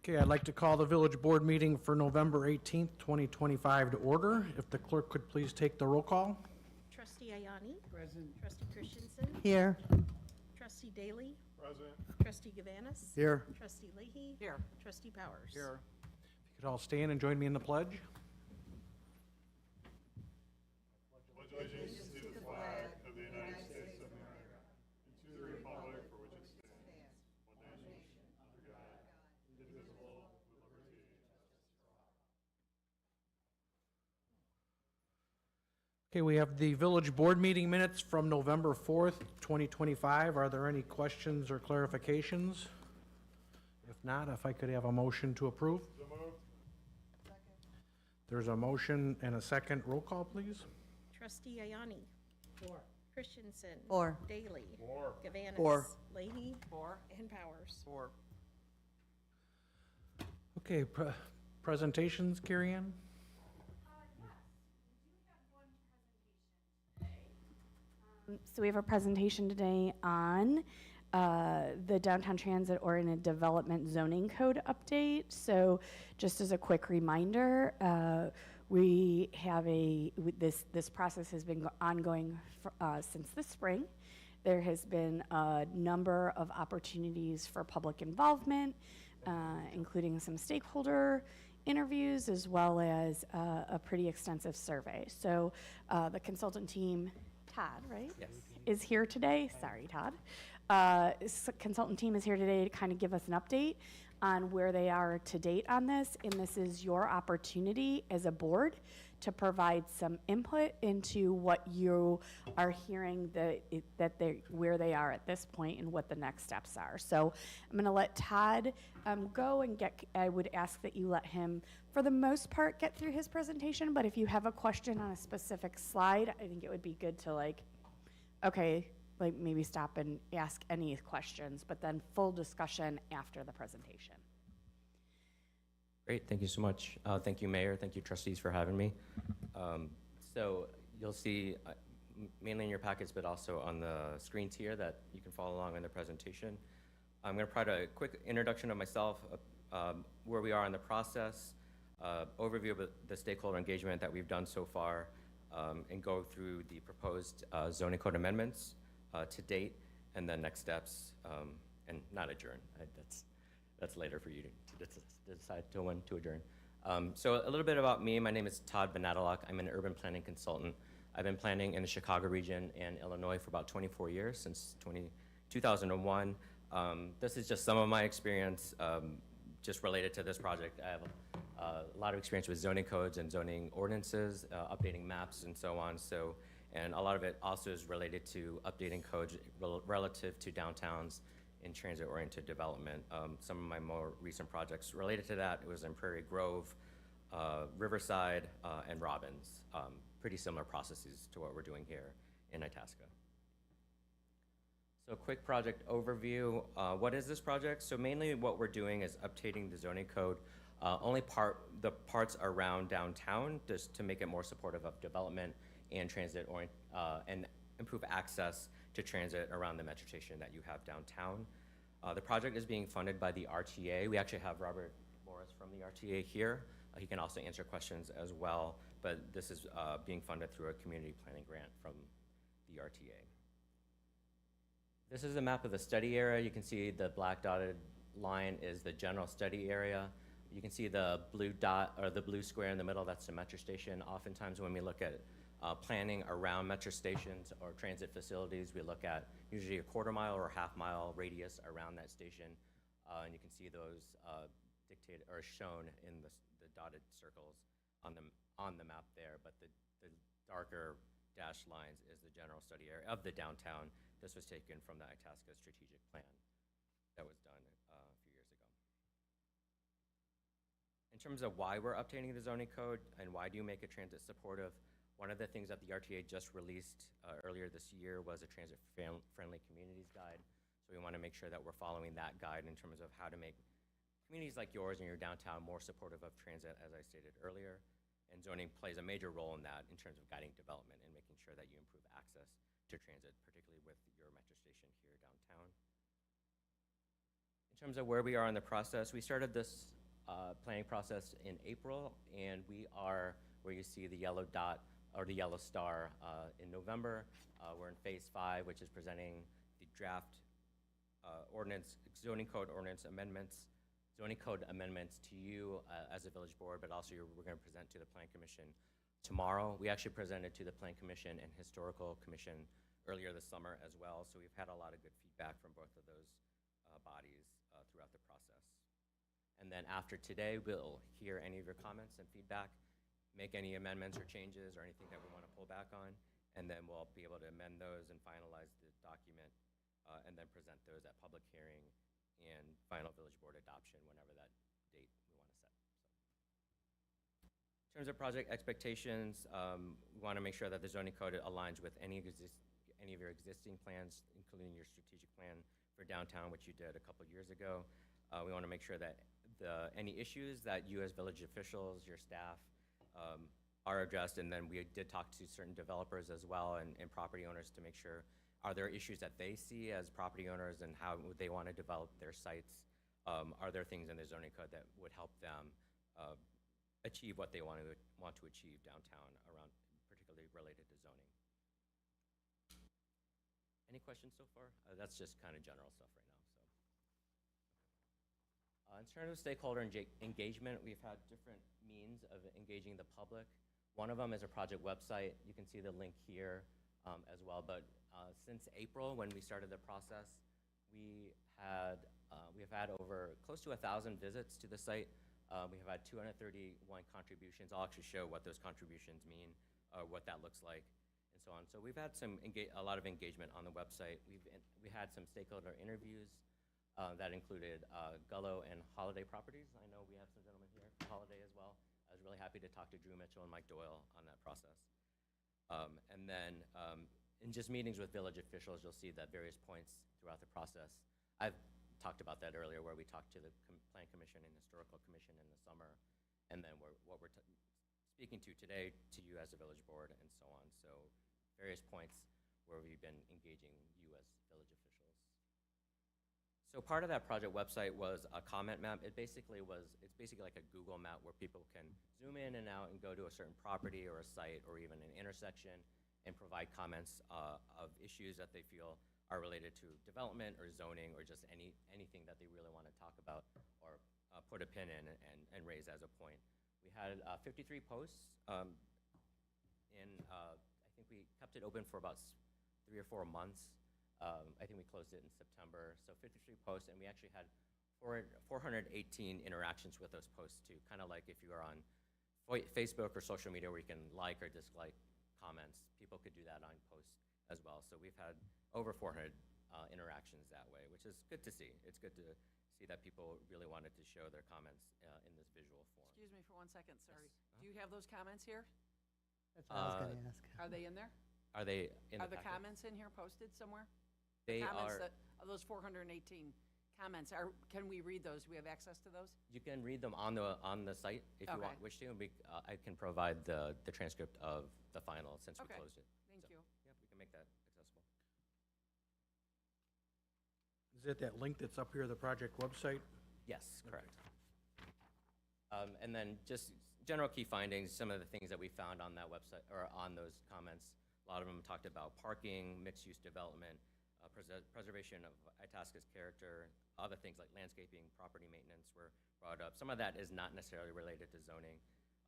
Okay, I'd like to call the village board meeting for November 18th, 2025 to order. If the clerk could please take the roll call. Trustee Ayani. Present. Trustee Christensen. Here. Trustee Daly. Present. Trustee Gavanis. Here. Trustee Leahy. Here. Trustee Powers. If you could all stand and join me in the pledge. Pledge allegiance to the flag of the United States of America and to the republic for which it stands, one nation, under God, indivisible, with liberty and justice for all. Okay, we have the village board meeting minutes from November 4th, 2025. Are there any questions or clarifications? If not, if I could have a motion to approve. So moved. There's a motion and a second. Roll call, please. Trustee Ayani. 4. Christensen. 4. Daly. 4. Gavanis. 4. Leahy. 4. And Powers. 4. Okay, presentations, Carrie Ann? So we have a presentation today on the Downtown Transit Oriented Development Zoning Code update. So just as a quick reminder, we have this process has been ongoing since the spring. There has been a number of opportunities for public involvement, including some stakeholder interviews, as well as a pretty extensive survey. So the consultant team, Todd, right? Yes. Is here today. Sorry, Todd. Consultant team is here today to kind of give us an update on where they are to date on this, and this is your opportunity as a board to provide some input into what you are hearing where they are at this point and what the next steps are. So I'm going to let Todd go and I would ask that you let him, for the most part, get through his presentation, but if you have a question on a specific slide, I think it would be good to maybe stop and ask any questions, but then full discussion after the presentation. Great, thank you so much. Thank you, Mayor. Thank you, trustees, for having me. So you'll see mainly in your packets, but also on the screens here that you can follow along in the presentation. I'm going to provide a quick introduction of myself, where we are in the process, overview of the stakeholder engagement that we've done so far, and go through the proposed zoning code amendments to date, and then next steps, and not adjourn. That's later for you to decide to when to adjourn. So a little bit about me. My name is Todd Vanadalak. I'm an urban planning consultant. I've been planning in the Chicago region and Illinois for about 24 years, since 2001. This is just some of my experience just related to this project. I have a lot of experience with zoning codes and zoning ordinances, updating maps and so on. And a lot of it also is related to updating codes relative to downtowns in transit-oriented development. Some of my more recent projects related to that, it was in Prairie Grove, Riverside, and Robbins. Pretty similar processes to what we're doing here in Itasca. So quick project overview. What is this project? So mainly what we're doing is updating the zoning code, the parts around downtown, just to make it more supportive of development and and improve access to transit around the metro station that you have downtown. The project is being funded by the RTA. We actually have Robert Morris from the RTA here. He can also answer questions as well, but this is being funded through a community planning grant from the RTA. This is a map of the study area. You can see the black dotted line is the general study area. You can see the blue dot, or the blue square in the middle, that's the metro station. Oftentimes when we look at planning around metro stations or transit facilities, we look at usually a quarter-mile or half-mile radius around that station, and you can see those dictated or shown in the dotted circles on the map there. But the darker dashed lines is the general study area of the downtown. This was taken from the Itasca strategic plan that was done a few years ago. In terms of why we're updating the zoning code and why do you make it transit supportive, one of the things that the RTA just released earlier this year was a transit-friendly communities guide. So we want to make sure that we're following that guide in terms of how to make communities like yours and your downtown more supportive of transit, as I stated earlier. And zoning plays a major role in that in terms of guiding development and making sure that you improve access to transit, particularly with your metro station here downtown. In In terms of where we are in the process, we started this planning process in April, and we are where you see the yellow dot or the yellow star in November. We're in phase 5, which is presenting the draft ordinance, zoning code amendments to you as a village board, but also we're going to present to the Plan Commission tomorrow. We actually presented to the Plan Commission and Historical Commission earlier this summer as well, so we've had a lot of good feedback from both of those bodies throughout the process. And then after today, we'll hear any of your comments and feedback, make any amendments or changes or anything that we want to pull back on, and then we'll be able to amend those and finalize the document, and then present those at public hearing and final village board adoption whenever that date we want to set. In terms of project expectations, we want to make sure that the zoning code aligns with any of your existing plans, including your strategic plan for downtown, which you did a couple years ago. We want to make sure that any issues that you as village officials, your staff, are addressed, and then we did talk to certain developers as well and property owners to make sure, are there issues that they see as property owners and how would they want to develop their sites? Are there things in the zoning code that would help them achieve what they want to achieve downtown around, particularly related to zoning? Any questions so far? That's just kind of general stuff right now. In terms of stakeholder engagement, we've had different means of engaging the public. One of them is a project website. You can see the link here as well. But since April, when we started the process, we have had over close to 1,000 visits to the site. We have had 231 contributions. I'll actually show what those contributions mean, what that looks like, and so on. So we've had a lot of engagement on the website. We had some stakeholder interviews that included Gullo and Holiday Properties. I know we have some gentlemen here from Holiday as well. I was really happy to talk to Drew Mitchell and Mike Doyle on that process. And then in just meetings with village officials, you'll see that various points throughout the process. I've talked about that earlier, where we talked to the Plan Commission and Historical Commission in the summer, and then what we're speaking to today to you as a village board and so on. So various points where we've been engaging you as village officials. So part of that project website was a comment map. It's basically like a Google map where people can zoom in and out and go to a certain property or a site or even an intersection and provide comments of issues that they feel are related to development or zoning or just anything that they really want to talk about or put a pin in and raise as a point. We had 53 posts, I think we kept it open for about 3 or 4 months. I think we closed it in September, so 53 posts, and we actually had 418 interactions with those posts too, kind of like if you are on Facebook or social media where you can like or dislike comments, people could do that on posts as well. So we've had over 400 interactions that way, which is good to see. It's good to see that people really wanted to show their comments in this visual form. Excuse me for 1 second, sorry. Yes. Do you have those comments here? That's what I was going to ask. Are they in there? Are they in Are the the packet? comments in here posted somewhere? They Comments are. that, of those 418 comments, can we read those? Do we have access to those? You can read them on the site if you Okay. wish to, and I can provide the transcript of the final since we Okay. closed it. Thank So, you. Yeah, we can make that accessible. Is it that link that's up here, the project website? Yes, correct. And then just general key findings, some of the things that we found on that website, or on those comments. A lot of them talked about parking, mixed-use development, preservation of Itasca's character, other things like landscaping, property maintenance were brought up. Some of that is not necessarily related to zoning.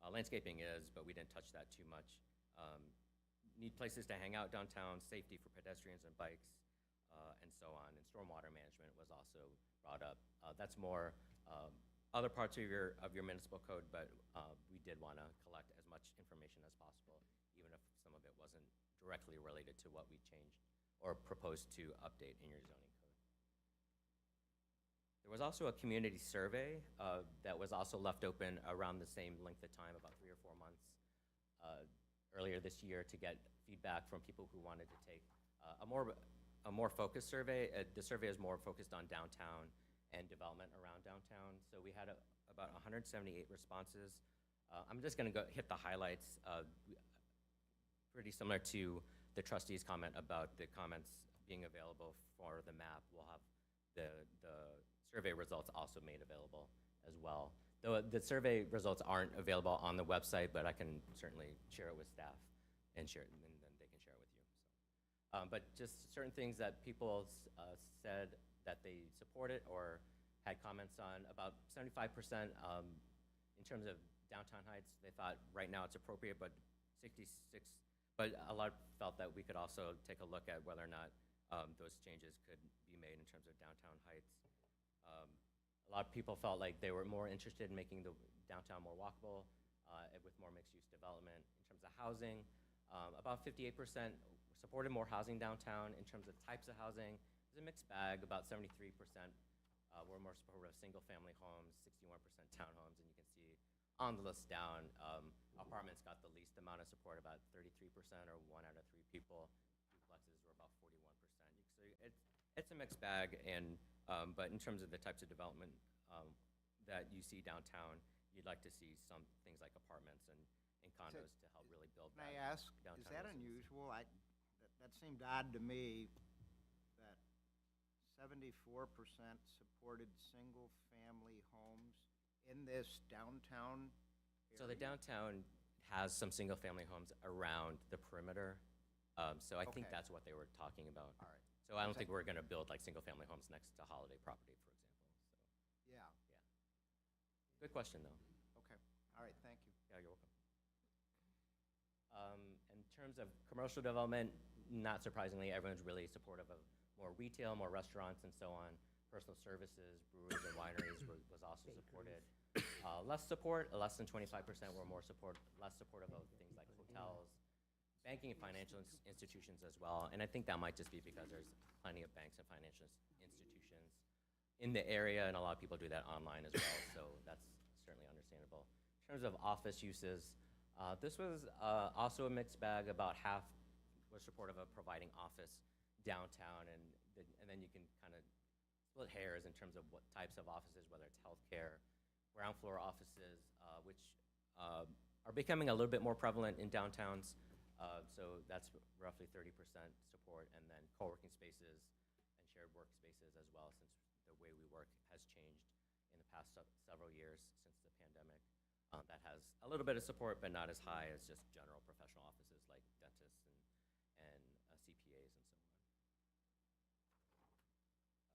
Landscaping is, but we didn't touch that too much. Need places to hang out downtown, safety for pedestrians and bikes, and so on. And stormwater management was also brought up. That's more other parts of your municipal code, but we did want to collect as much information as possible, even if some of it wasn't directly related to what we changed or proposed to update in your zoning code. There was also a community survey that was also left open around the same length of time, about 3 or 4 months earlier this year, to get feedback from people who wanted to take a more focused survey. The survey is more focused on downtown and development around downtown. So we had about 178 responses. I'm just going to hit the highlights. Pretty similar to the trustees' comment about the comments being available for the map. We'll have the survey results also made available as well. Though the survey results aren't available on the website, but I can certainly share it with staff and share it, and then they can share it with you. So, but just certain things that people said that they supported or had comments on. About 75% in terms of downtown Heights, they thought right now it's appropriate, but 66. But a lot felt that we could also take a look at whether or not those changes could be made in terms of downtown Heights. A lot of people felt like they were more interested in making the downtown more walkable with more mixed-use development. In terms of housing, about 58% supported more housing downtown. In terms of types of housing, it's a mixed bag. About 73% were more supportive of single-family homes, 61% townhomes, and you can see on the list down, apartments got the least amount of support, about 33%, or 1 out of 3 people. Duplexes were about 41%. So it's a mixed bag, and but in terms of the types of development that you see downtown, you'd like to see some things like apartments and condos to help really build Can I that ask, is downtown that residence. unusual? That seemed odd to me, that 74% supported single-family homes in this downtown So the area? downtown has some single-family homes around the perimeter. So I think Okay. that's what they were talking about. All right. So I don't think we're going to build like single-family homes next to Holiday property, for example. So, Yeah, good question, though. okay. All right, thank you. Yeah, you're welcome. In terms of commercial development, not surprisingly, everyone's really supportive of more retail, more restaurants, and so on. Personal services, breweries, and wineries was also supported. Less support, less than 25% were more support, less supportive of things like hotels, banking and financial institutions as well. And I think that might just be because there's plenty of banks and financial institutions in the area, and a lot of people do that online as well, so that's certainly understandable. In terms of office uses, this was also a mixed bag. About half was supportive of providing office downtown, and then you can kind of split hairs in terms of what types of offices, whether it's healthcare, ground floor offices, which are becoming a little bit more prevalent in downtowns. So that's roughly 30% support, and then co-working spaces and shared workspaces as well, since the way we work has changed in the past several years since the pandemic. That has a little bit of support, but not as high as just general professional offices like dentists and CPAs and so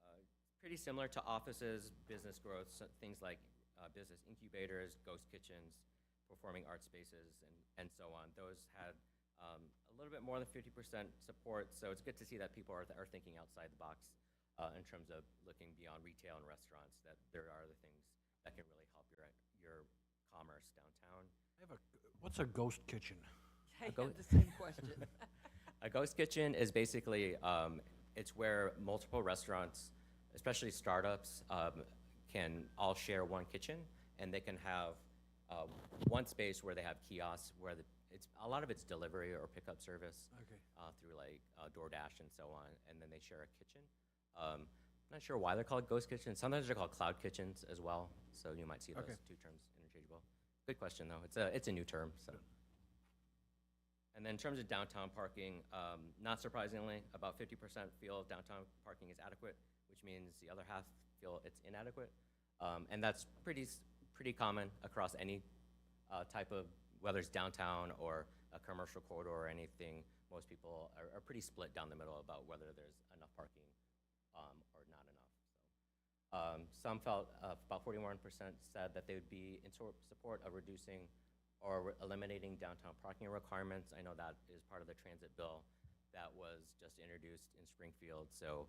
on. Pretty similar to offices, business growth, things like business incubators, ghost kitchens, performing art spaces, and so on. Those had a little bit more than 50% support, so it's good to see that people are thinking outside the box in terms of looking beyond retail and restaurants, that there are other things that can really help your commerce downtown. What's a ghost kitchen? I had the same question. A ghost kitchen is basically, it's where multiple restaurants, especially startups, can all share one kitchen, and they can have one space where they have kiosks where a lot of it's delivery or pickup service. Okay. Through like DoorDash and so on, and then they share a kitchen. I'm not sure why they're called ghost kitchens. Sometimes they're called cloud kitchens as well, so you might see those Okay. two terms interchangeable. Good question, though. It's a new term, so. And then in terms of downtown parking, not surprisingly, about 50% feel downtown parking is adequate, which means the other half feel it's inadequate. And that's pretty common across any type of, whether it's downtown or a commercial corridor or anything. Most people are pretty split down the middle about whether there's enough parking or not enough. So, some felt, about 41% said that they would be in support of reducing or eliminating downtown parking requirements. I know that is part of the transit bill that was just introduced in Springfield. So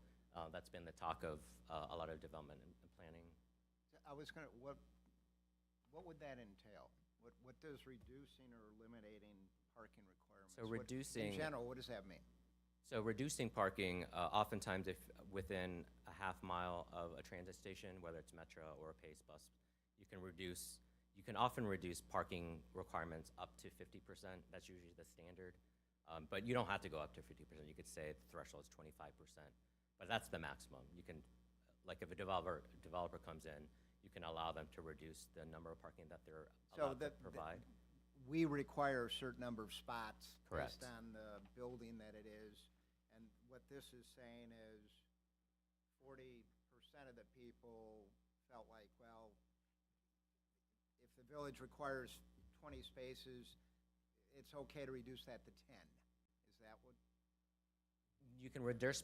that's been the talk of a lot of development and planning. I was gonna, what would that entail? What does reducing or eliminating parking requirements? So reducing- In general, what does that mean? So reducing parking, oftentimes if within a half mile of a transit station, whether it's Metro or a Pace bus, you can often reduce parking requirements up to 50%. That's usually the standard. But you don't have to go up to 50%. You could say the threshold is 25%, but that's the maximum. You can, like if a developer comes in, you can allow them to reduce the number of parking that they're allowed to provide. We require a certain number of spots. Correct. Based on the building that it is, and what this is saying is 40% of the people felt like, well, if the village requires 20 spaces, it's okay to reduce that to 10. Is that what? You can reduce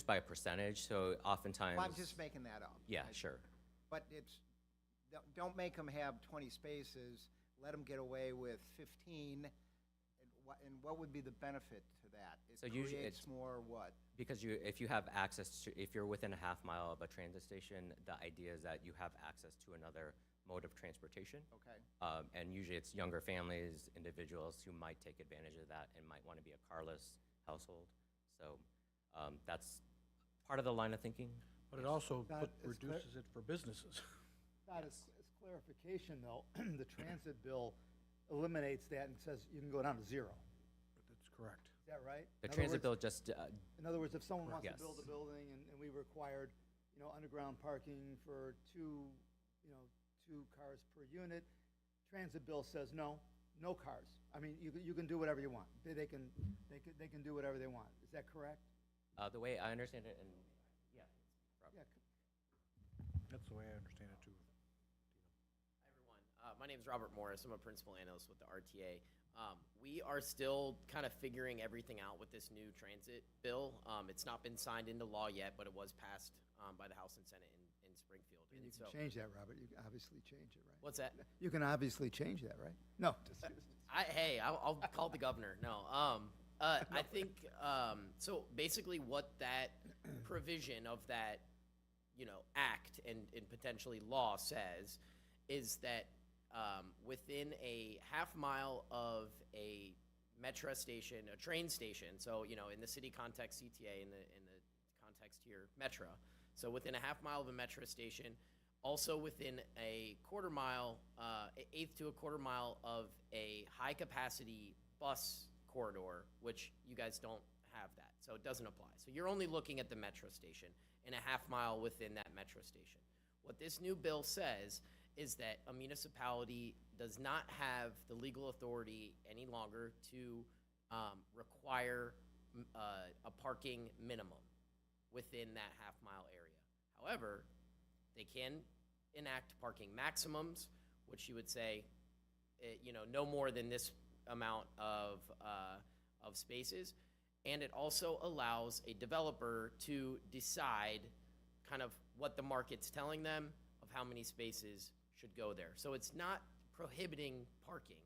by a percentage, so oftentimes. Well, I'm just making that up. Yeah, sure. But don't make them have 20 spaces, let them get away with 15, and what would be the benefit to that? So It usually creates it's- more what? Because if you have access to, if you're within a half mile of a transit station, the idea is that you have access to another mode of transportation. Okay. And usually it's younger families, individuals who might take advantage of that and might want to be a carless household. So that's part of the line of thinking. But it also That is clear. reduces it for businesses. That is clarification, though. The transit bill eliminates that and says you can go down to 0. That's correct. Is that right? The In other transit words- bill just, In other words, if someone wants to Yes. build a building and we required, underground parking for two cars per unit, transit bill says no cars. I mean, you can do whatever you want. They can do whatever they want. Is that correct? the way I understand it, and, yeah. Rob. Yeah. That's the way I understand it too. Hi, everyone. My name is Robert Morris. I'm a principal analyst with the RTA. We are still kind of figuring everything out with this new transit bill. It's not been signed into law yet, but it was passed by the House and Senate in Springfield. And you And can so, change that, Robert. You can obviously change it, right? what's that? You can obviously change that, right? No. I'll call the governor. No. I think, so basically what that provision of that, act and potentially law says is that within a half mile of a metro station, a train station, so, in the city context, CTA, in the context here, Metro. So within a half mile of a metro station, also within a quarter mile, eighth to a quarter mile of a high-capacity bus corridor, which you guys don't have that, so it doesn't apply. So you're only looking at the metro station and a half mile within that metro station. What this new bill says is that a municipality does not have the legal authority any longer to require a parking minimum within that half-mile area. However, they can enact parking maximums, which you would say, no more than this amount of spaces. And it also allows a developer to decide kind of what the market's telling them of how many spaces should go there. So it's not prohibiting parking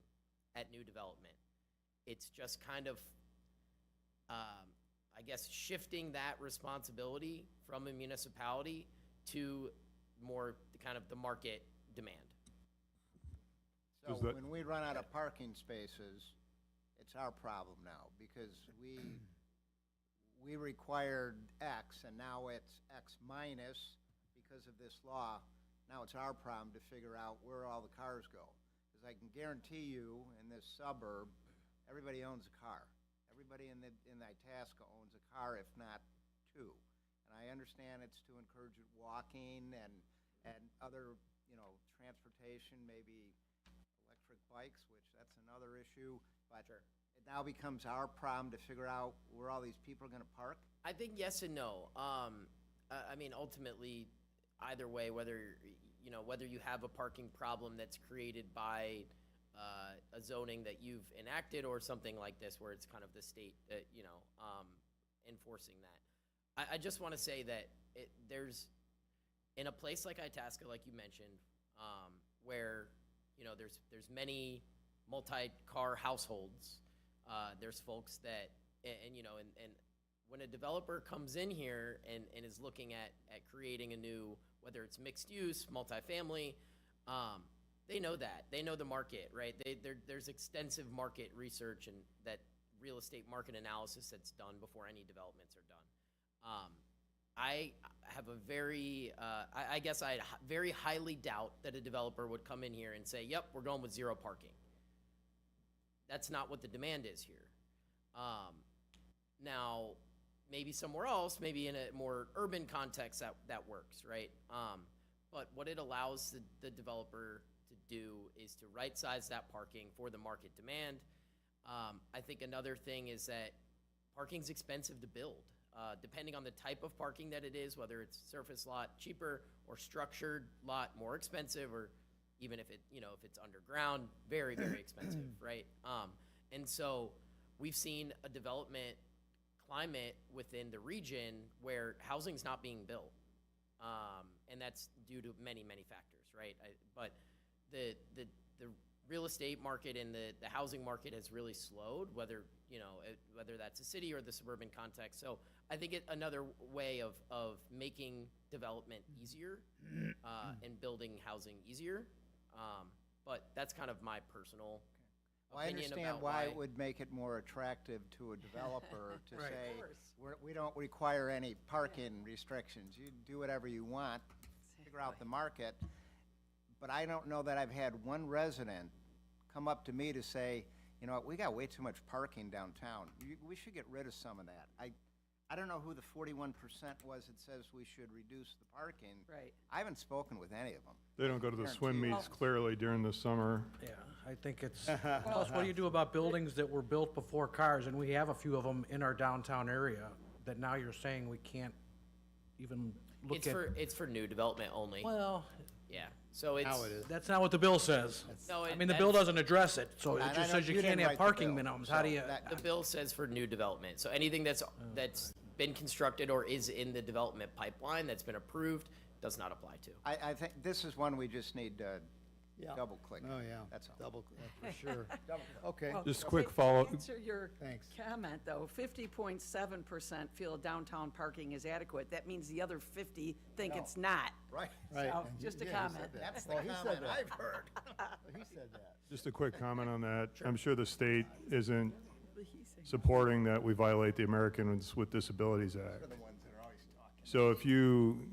at new development. It's just kind of, I guess, shifting that responsibility from a municipality to more kind of the market demand. So Does that- when we run out of parking spaces, it's our problem now, because we required X, and now it's X minus because of this law. Now it's our problem to figure out where all the cars go. Because I can guarantee you, in this suburb, everybody owns a car. Everybody in Itasca owns a car, if not two. And I understand it's to encourage walking and other, transportation, maybe electric bikes, which that's another issue. But Sure. it now becomes our problem to figure out where all these people are gonna park? I think yes and no. I mean, ultimately, either way, whether you have a parking problem that's created by a zoning that you've enacted or something like this, where it's kind of the state, enforcing that. I just want to say that there's, in a place like Itasca, like you mentioned, where there's many multi-car households. There's folks that, and when a developer comes in here and is looking at creating a new, whether it's mixed use, multifamily, they know that. They know the market, right? There's extensive market research and that real estate market analysis that's done before any developments are done. I have a very, I guess I very highly doubt that a developer would come in here and say, yep, we're going with 0 parking. That's not what the demand is here. Now, maybe somewhere else, maybe in a more urban context, that works, right? But what it allows the developer to do is to right-size that parking for the market demand. I think another thing is that parking's expensive to build. depending on the type of parking that it is, whether it's surface lot cheaper or structured lot more expensive, or even if it, you know, if it's underground, very, very expensive, right? And so we've seen a development climate within the region where housing's not being built. And that's due to many, many factors, right? But the real estate market and the housing market has really slowed, whether, you know, whether that's a city or the suburban context. So I think another way of making development easier and building housing easier. But that's kind of my personal Well, I opinion understand about why it would make it more attractive to a developer to Right. say, Of course. we don't require any parking restrictions. You do whatever you want, figure out the market. But I don't know that I've had one resident come up to me to say, you know what, we got way too much parking downtown. We should get rid of some of that. I don't know who the 41% was that says we should reduce the parking. Right. I haven't spoken with any of them. They don't go to the swim Guarantee. meets clearly during the summer. Yeah, I think it's, plus what do you do about buildings that were built before cars? And we have a few of them in our downtown area that now you're saying we can't even look at. it's for new development only. Well, Yeah. So it's that's not what the bill says. No, I mean, the bill doesn't address it, so it And I just know says you didn't can't have write the parking bill, minimums. How do so you? that- the bill says for new development. So anything that's been constructed or is in the development pipeline that's been approved does not apply to. I think this is one we just need to Yeah. double click. Oh, yeah. That's all. Double, for sure. Okay, Well, Just to quick follow- Answer your Thanks. comment, though, 50.7% feel downtown parking is adequate. That means the other 50 think it's not. Right. right. So, And just a yeah, he said comment. that. That's the Well, he said comment that. I've heard. He said that. Just a quick comment on that. I'm sure the state isn't He's saying- supporting that we violate the Americans with Disabilities Act. They're the ones that are always talking. So if you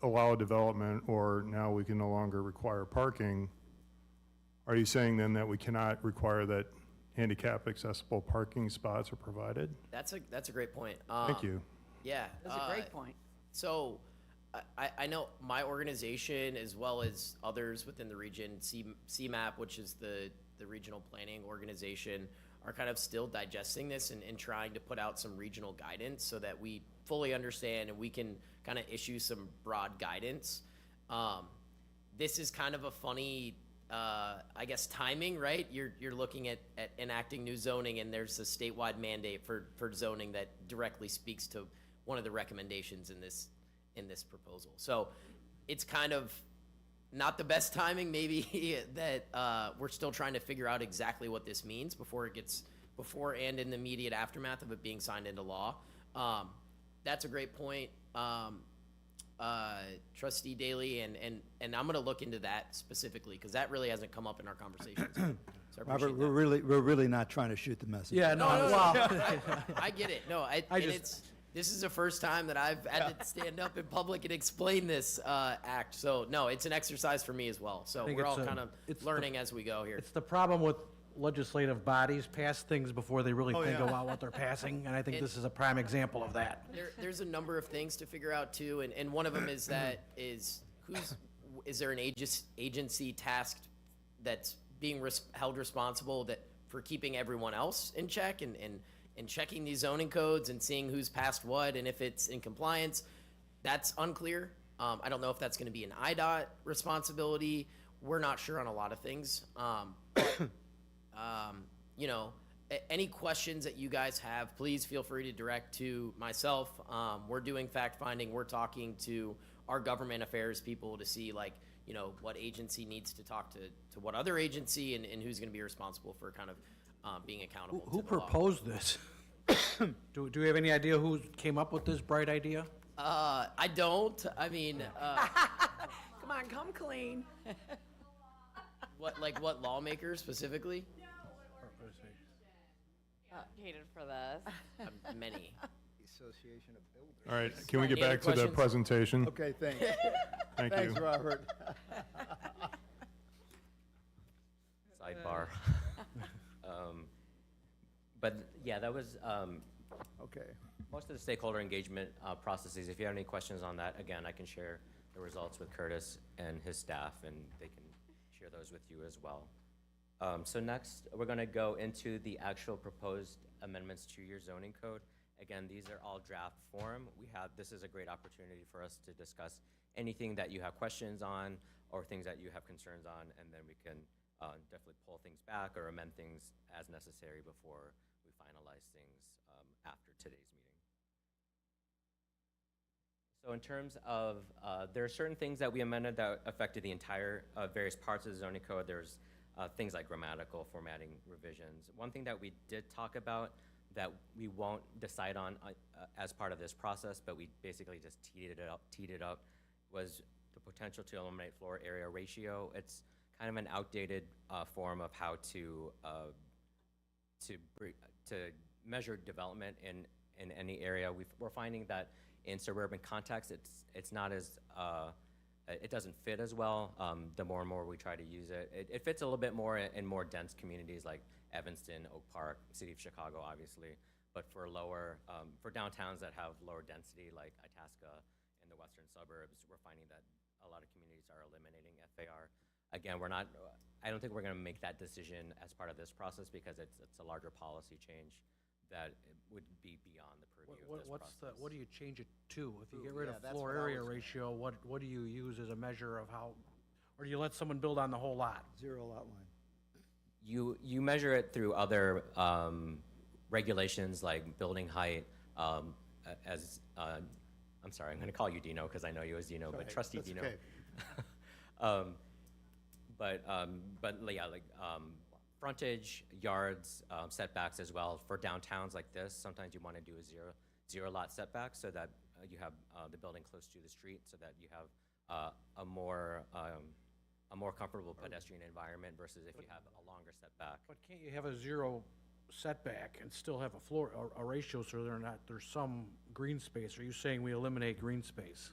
allow development, or now we can no longer require parking, are you saying then that we cannot require that handicap accessible parking spots are provided? That's a great point. Thank you. Yeah. That's a great point. So I know my organization, as well as others within the region, CMAP, which is the regional planning organization, are kind of still digesting this and trying to put out some regional guidance so that we fully understand and we can kind of issue some broad guidance. This is kind of a funny, I guess, timing, right? You're looking at enacting new zoning, and there's a statewide mandate for zoning that directly speaks to one of the recommendations in this proposal. So it's kind of not the best timing, maybe, that we're still trying to figure out exactly what this means before and in the immediate aftermath of it being signed into law. That's a great point, Trustee Daly, and I'm gonna look into that specifically, because that really hasn't come up in our conversations. So I Robert, appreciate that. we're really not trying to shoot the messenger. Yeah, no, well, I get it. No, this is the first time that I've had to stand up in public and explain this act. So no, it's an exercise for me as well. So think we're it's all a- kind of it's the- learning as we go here. it's the problem with legislative bodies, pass things before they really Oh, think yeah. about what they're passing, and I think this is a prime example of that. There's a number of things to figure out too, and one of them is is there an agency tasked that's being held responsible for keeping everyone else in check and checking these zoning codes and seeing who's passed what and if it's in compliance. That's unclear. I don't know if that's going to be an IDOT responsibility. We're not sure on a lot of things. You know, any questions that you guys have, please feel free to direct to myself. We're doing fact finding. We're talking to our government affairs people to see, like, you know, what agency needs to talk to what other agency and who's going to be responsible for kind of being accountable Who to the law. proposed this? Do we have any idea who came up with this bright idea? I don't. I mean, Come on, come clean. what lawmakers specifically? Advocated for this. Many. Association of Builders. All right, can we get Any other back to the questions? presentation? Okay, thanks. Thank you. Thanks, Robert. Sidebar. But yeah, that was Okay. most of the stakeholder engagement processes. If you have any questions on that, again, I can share the results with Curtis and his staff, and they can share those with you as well. So next, we're going to go into the actual proposed amendments to your zoning code. Again, these are all draft form. This is a great opportunity for us to discuss anything that you have questions on or things that you have concerns on, and then we can definitely pull things back or amend things as necessary before we finalize things after today's meeting. So in terms of, there are certain things that we amended that affected the entire various parts of the zoning code. There's things like grammatical formatting revisions. One thing that we did talk about that we won't decide on as part of this process, but we basically just teed it up, was the potential to eliminate floor area ratio. It's kind of an outdated form of how to measure development in any area. We're finding that in suburban context, it's not as, it doesn't fit as well. The more and more we try to use it, it fits a little bit more in more dense communities like Evanston, Oak Park, City of Chicago, obviously. But for for downtowns that have lower density like Itasca in the western suburbs, we're finding that a lot of communities are eliminating FAR. Again, I don't think we're gonna make that decision as part of this process because it's a larger policy change that would be beyond the purview of this process. What do you change it to? If you get rid Yeah, of that's floor what I area was gonna- ratio, what do you use as a measure of how, or do you let someone build on the whole lot? Zero lot line. You measure it through other regulations like building height, I'm sorry, I'm gonna call you Dino because I know you as Dino, but Right, trustee that's Dino. okay. But yeah, like frontage, yards, setbacks as well. For downtowns like this, sometimes you want to do a zero lot setback so that you have the building close to the street, so that you have a more comfortable pedestrian environment versus if you have a longer setback. But can't you have a zero setback and still have a ratio so there's some green space? Are you saying we eliminate green space?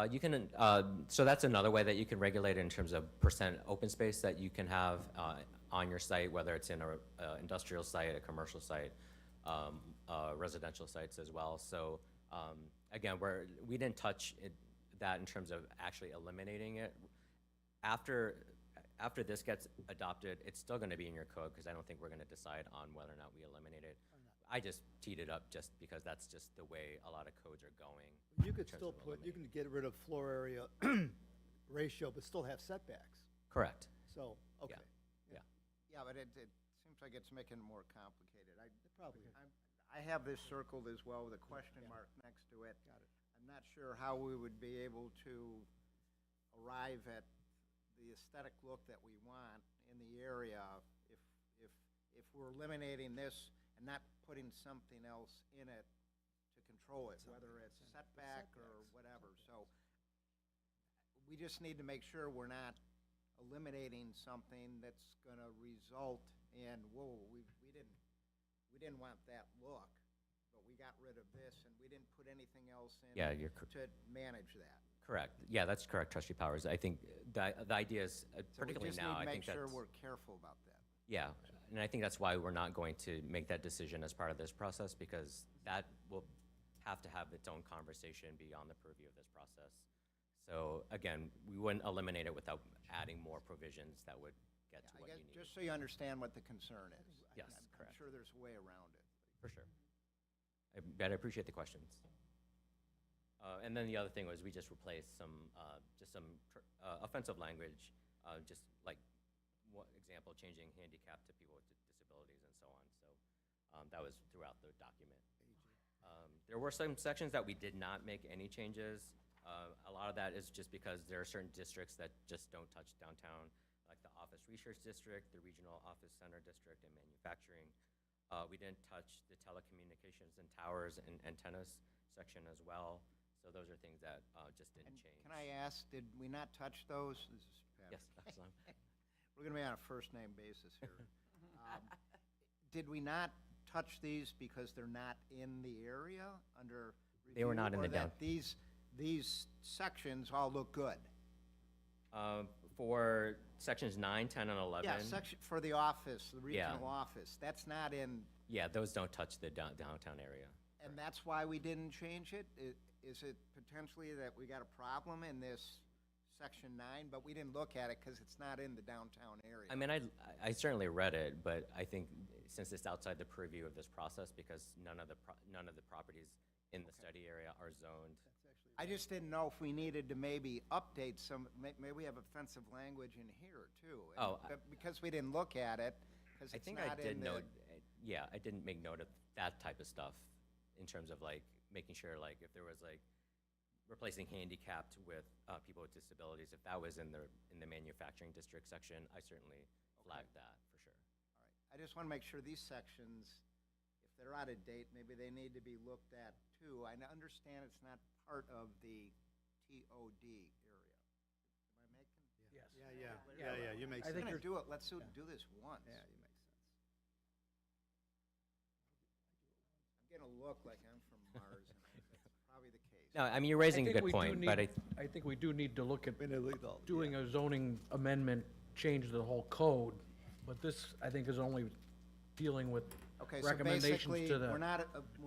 You can, so that's another way that you can regulate it in terms of percent open space that you can have on your site, whether it's in a industrial site, a commercial site, residential sites as well. So again, we didn't touch that in terms of actually eliminating it. After this gets adopted, it's still gonna be in your code because I don't think we're gonna decide on whether or not we eliminate it. I just teed it up just because that's just the way a lot of codes are going. You could in terms still of you can get rid of floor area ratio, but still have setbacks. Correct. So, okay. Yeah, but it seems like it's making it more complicated. Probably. I have this circled as well with a question mark next to it. Got it. I'm not sure how we would be able to arrive at the aesthetic look that we want in the area if we're eliminating this and not putting something else in it to control it, whether it's setback or whatever. So we just need to make sure we're not eliminating something that's gonna result in, whoa, we didn't want that look, but we got rid of this and we didn't put anything else in Yeah, to manage that. Correct. Yeah, that's correct, Trustee Powers. I think the idea is, particularly now, I think So we just need to make sure that's, we're careful about that. yeah, and I think that's why we're not going to make that decision as part of this process, because that will have to have its own conversation beyond the purview of this process. So again, we wouldn't eliminate it without adding more provisions that would get to I what guess, you need. just so you understand what the concern is. Yes, I'm correct. sure there's a way around it. For sure. I appreciate the questions. And then the other thing was we just replaced some offensive language, just like one example, changing handicap to people with disabilities and so on. So that was throughout the document. There were some sections that we did not make any changes. A lot of that is just because there are certain districts that just don't touch downtown, like the Office Research District, the Regional Office Center District, and manufacturing. We didn't touch the telecommunications and towers and antennas section as well. So those are things that just didn't change. Can I ask, did we not touch those? This is Pat. Yes, that's fine. We're gonna be on a first-name basis here. Did we not touch these because they're not in the area under review? They were not in or the down- that these sections all look good? For sections 9, 10, and 11. Yeah, section, for the office, the Yeah. regional office, that's not in, Yeah, those don't touch the downtown area. and that's why we didn't change it? Is it potentially that we got a problem in this section 9, but we didn't look at it because it's not in the downtown area. I mean, I certainly read it, but I think since it's outside the purview of this process, because none of the properties in the study area are zoned. I just didn't know if we needed to maybe update some, maybe we have offensive language in here too. Oh, But because we didn't look at it, because I it's think I not did in the. note, yeah, I didn't make note of that type of stuff in terms of like making sure like if there was like replacing handicapped with people with disabilities, if that was in the manufacturing district section, I certainly flagged that for sure. All right. I just want to make sure these sections, if they're out of date, maybe they need to be looked at too. I understand it's not part of the TOD area. Am I making? Yes. Yeah, you make I sense. think We're you're- gonna do it, let's do this once. Yeah, you make sense. I'm getting a look like I'm from Mars, and that's probably the case. No, I mean, you're raising a think good we do point, but need- I think we do need to look at We need to look at all- doing a zoning amendment, change the whole code, but this, I think, is only dealing with Okay, so recommendations basically, to the. we're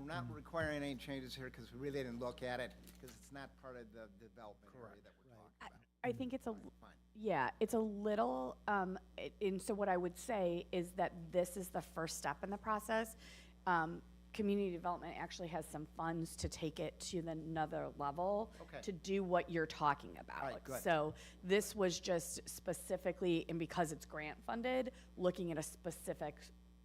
not requiring any changes here because we really didn't look at it, because it's not part of the development area that we're talking about. I think it's a, Fine. yeah, it's a little, and so what I would say is that this is the first step in the process. Community development actually has some funds to take it to another level Okay. to do what you're talking about. right, good. So this was just specifically, and because it's grant funded, looking at a specific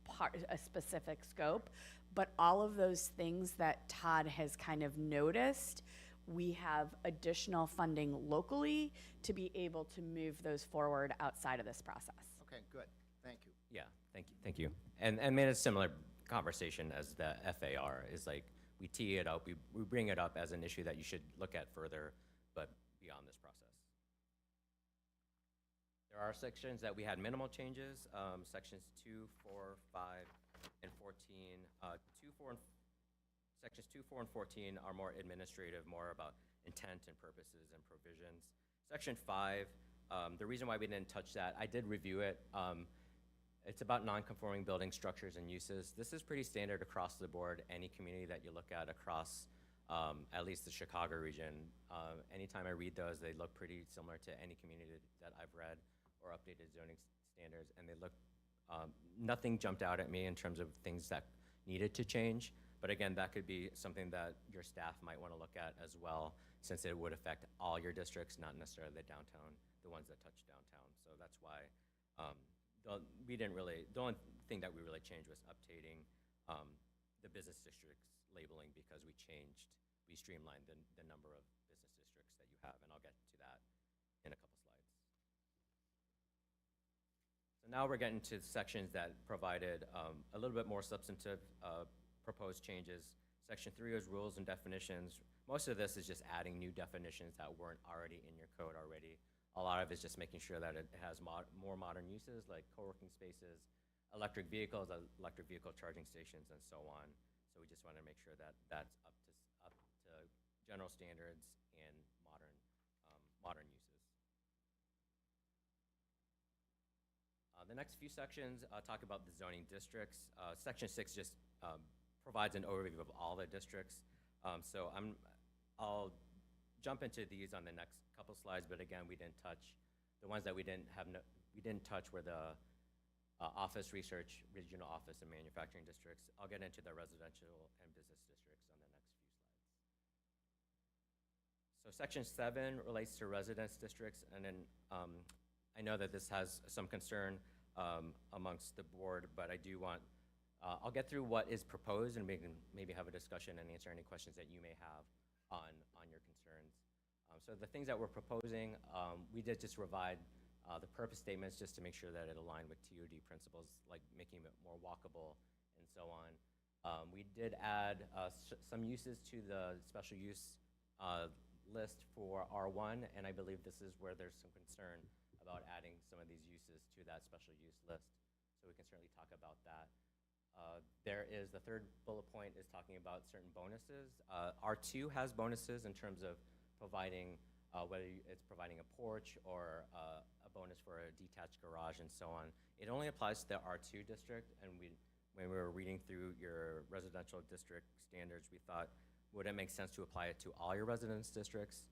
part, a specific scope. But all of those things that Todd has kind of noticed, we have additional funding locally to be able to move those forward outside of this process. Okay, good, thank you. Yeah, thank you. And I mean, it's a similar conversation as the FAR, is like, we tee it up, we bring it up as an issue that you should look at further, but beyond this process. There are sections that we had minimal changes, sections 2, 4, 5, and 14. Sections 2, 4, and 14 are more administrative, more about intent and purposes and provisions. Section 5, the reason why we didn't touch that, I did review it. It's about non-conforming building structures and uses. This is pretty standard across the board, any community that you look at across at least the Chicago region. Anytime I read those, they look pretty similar to any community that I've read or updated zoning standards, and they look, nothing jumped out at me in terms of things that needed to change. But again, that could be something that your staff might want to look at as well, since it would affect all your districts, not necessarily the downtown, the ones that touch downtown. So that's why the only thing that we really changed was updating the business districts labeling, because we streamlined the number of business districts that you have, and I'll get to that in a couple slides. So now we're getting to sections that provided a little bit more substantive proposed changes. Section 3 is rules and definitions. Most of this is just adding new definitions that weren't already in your code already. A lot of it is just making sure that it has more modern uses like co-working spaces, electric vehicles, electric vehicle charging stations, and so on. So we just want to make sure that that's up to general standards and modern uses. The next few sections talk about the zoning districts. Section 6 just provides an overview of all the districts. So I'll jump into these on the next couple slides, but again, we didn't touch the ones that we didn't touch were the office, research, regional office, and manufacturing districts. I'll get into the residential and business districts on the next few slides. So section 7 relates to residence districts, and then I know that this has some concern amongst the board, but I do want, I'll get through what is proposed, and we can maybe have a discussion and answer any questions that you may have on your concerns. So the things that we're proposing, we did just provide the purpose statements just to make sure that it aligned with TOD principles, like making it more walkable and so on. We did add some uses to the special use list for R1, and I believe this is where there's some concern about adding some of these uses to that special use list. So we can certainly talk about that. There is the third bullet point is talking about certain bonuses. R2 has bonuses in terms of providing, whether it's providing a porch or a bonus for a detached garage and so on. It only applies to the R2 district, and when we were reading through your residential district standards, we thought, would it make sense to apply it to all your residence districts?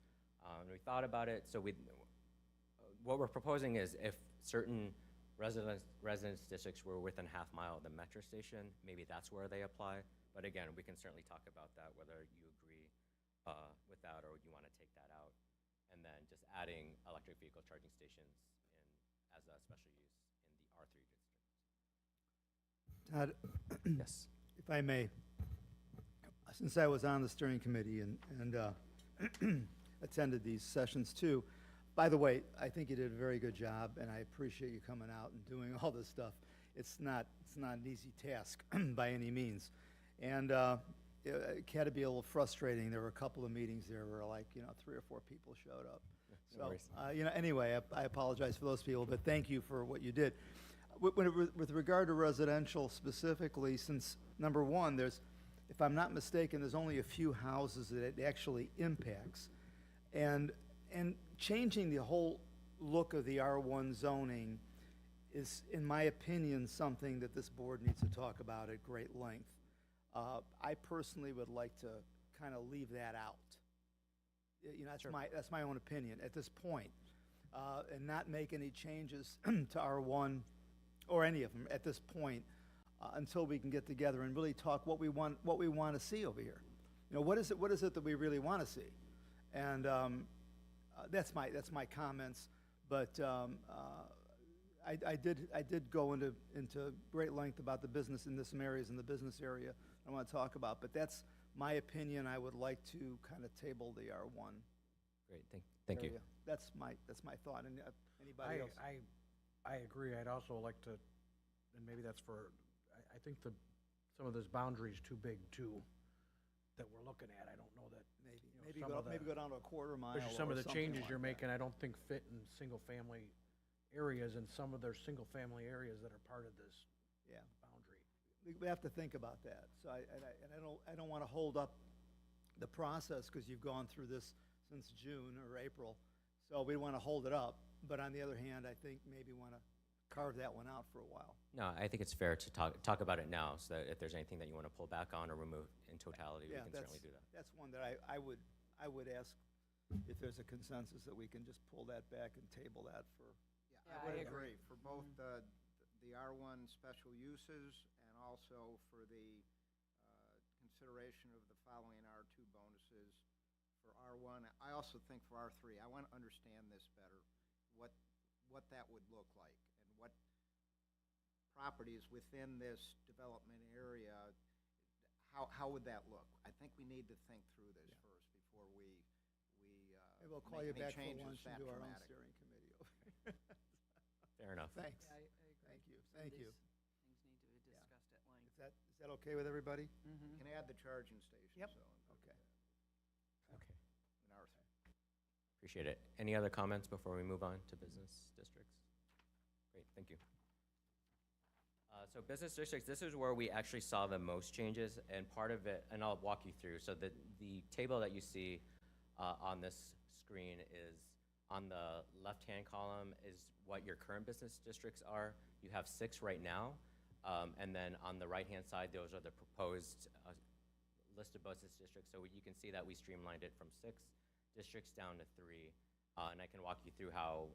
And we thought about it, so what we're proposing is if certain residence districts were within half mile of the metro station, maybe that's where they apply. But again, we can certainly talk about that, whether you agree with that or you want to take that out. And then just adding electric vehicle charging stations as a special use in the R3 district. Todd, Yes. if I may, since I was on the steering committee and attended these sessions too, by the way, I think you did a very good job, and I appreciate you coming out and doing all this stuff. It's not an easy task by any means. And it had to be a little frustrating. There were a couple of meetings there where 3 or 4 people showed up. No worries. Anyway, I apologize for those people, but thank you for what you did. With regard to residential specifically, since, number one, if I'm not mistaken, there's only a few houses that it actually impacts. And changing the whole look of the R1 zoning is, in my opinion, something that this board needs to talk about at great length. I personally would like to kind of leave that out. That's my own opinion at this point, and not make any changes to R1 or any of them at this point until we can get together and really talk what we want to see over here. What is it that we really want to see? And that's my comments. But I did go into great length about the business in some areas in the business area I want to talk about. But that's my opinion. I would like to kind of table the R1. Great, thank you. area. That's my thought. And anybody else? I agree. I'd also like to, and maybe that's I think some of this boundary is too big too, that we're looking at. I don't know that. Maybe some of the- go down to a quarter mile. Especially some or of the something changes like you're that. making, I don't think fit in single-family areas, and some of their single-family areas that are part of this Yeah. boundary. We have to think about that. So I don't want to hold up the process because you've gone through this since June or April. So we want to hold it up. But on the other hand, I think maybe want to carve that one out for a while. No, I think it's fair to talk about it now, so that if there's anything that you want to pull back on or remove in totality, we Yeah, can certainly do that. That's one that I would ask if there's a consensus that we can just pull that back and table that for. Yeah, I would I agree, for both the R1 special uses and also for the consideration of the following R2 bonuses for R1. I also think for R3, I want to understand this better, what that would look like and what properties within this development area, how would that look? I think we need to think through this first before we Maybe we'll call make you any back for changes lunch and that do our own dramatic. steering committee. Fair enough. Thanks. Yeah, I agree. Thank you. Some of Thank you. these Things need to be Yeah. discussed at length. Is that okay with everybody? You can add the charging station, Yep. so. Okay. Okay, In R3. appreciate it. Any other comments before we move on to business districts? Great, thank you. So business districts, this is where we actually saw the most changes, and part of it, and I'll walk you through. So the table that you see on this screen is, on the left-hand column is what your current business districts are. You have 6 right now, and then on the right-hand side, those are the proposed list of business districts. So you can see that we streamlined it from 6 districts down to 3. And I can walk you through how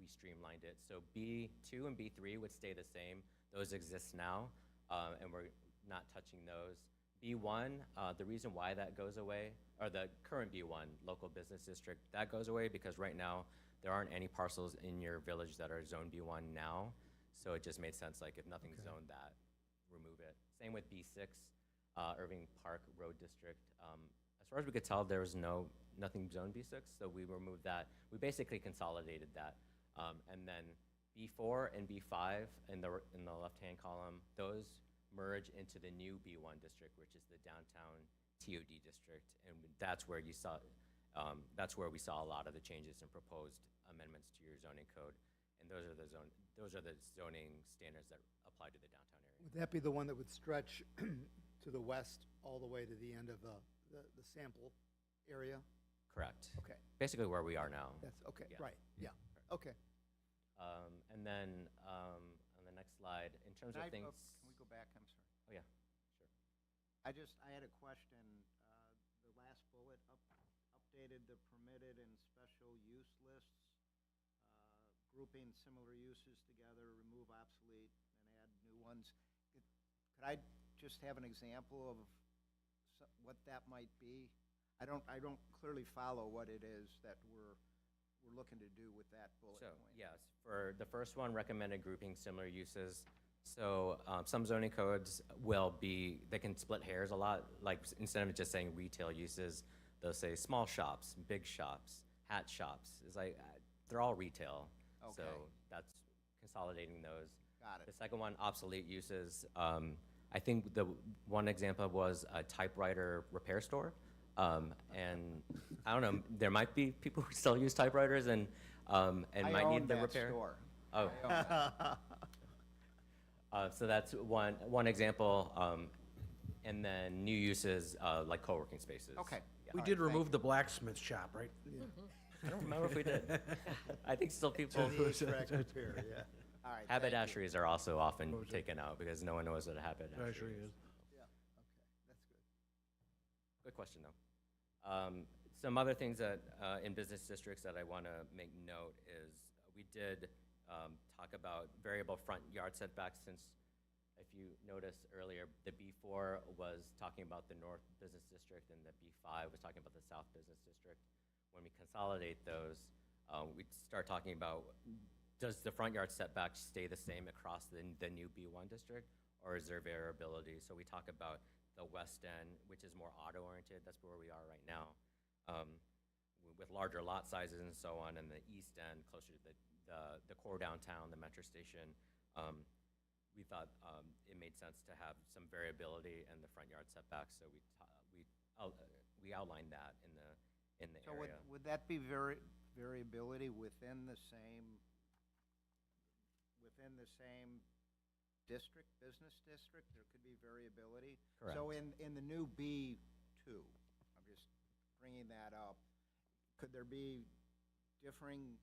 we streamlined it. So B2 and B3 would stay the same. Those exist now, and we're not touching those. B1, the reason why that goes away, or the current B1, local business district, that goes away because right now there aren't any parcels in your village that are zone B1 now. So it just made sense, like if nothing's zoned that, remove it. Same with B6, Irving Park Road District. As far as we could tell, there was nothing zoned B6, so we removed that. We basically consolidated that. And then B4 and B5 in the left-hand column, those merge into the new B1 district, which is the downtown TOD district, and that's where we saw a lot of the changes and proposed amendments to your zoning code. And those are the zoning standards that apply to the downtown area. Would that be the one that would stretch to the west all the way to the end of the sample area? Correct. Okay. Basically where we are now. That's, okay, Yeah. right, yeah, okay. And then on the next slide, in terms of things. Can we go back? I'm sorry. Oh, yeah, sure. I had a question. The last bullet updated the permitted and special use lists. grouping similar uses together, remove obsolete and add new ones. Could I just have an example of what that might be? I don't clearly follow what it is that we're looking to do with that bullet So, point. yes, for the first one, recommended grouping similar uses. So some zoning codes they can split hairs a lot. Like instead of just saying retail uses, they'll say small shops, big shops, hat shops. It's like, they're all retail. So Okay. that's consolidating those. Got The it. second one, obsolete uses. I think the one example was a typewriter repair store. And I don't know, there might be people who still use typewriters and I might own need the that repair. store. Oh, I own that. so that's one example. And then new uses, like co-working spaces. Okay. Yeah. We All did right, thank remove you. the blacksmith shop, right? I don't remember if we did. I think still people, The HVAC repair, yeah. All right. thank you. haberdasheries are also often taken out because no one knows what a haberdashery Actually is. is. Yeah, okay, that's good. Good question, though. Some other things that, in business districts that I want to make note is, we did talk about variable front yard setbacks, since if you noticed earlier, the B4 was talking about the North Business District and the B5 was talking about the South Business District. When we consolidate those, we start talking about, does the front yard setback stay the same across the new B1 district, or is there variability? So we talk about the West End, which is more auto-oriented, that's where we are right now, with larger lot sizes and so on, and the East End, closer to the core downtown, the metro station. We thought it made sense to have some variability in the front yard setbacks, so we outlined that in the So area. would that be variability within the same district, business district? There could be variability? So Correct. in the new B2, I'm just bringing that up, could there be differing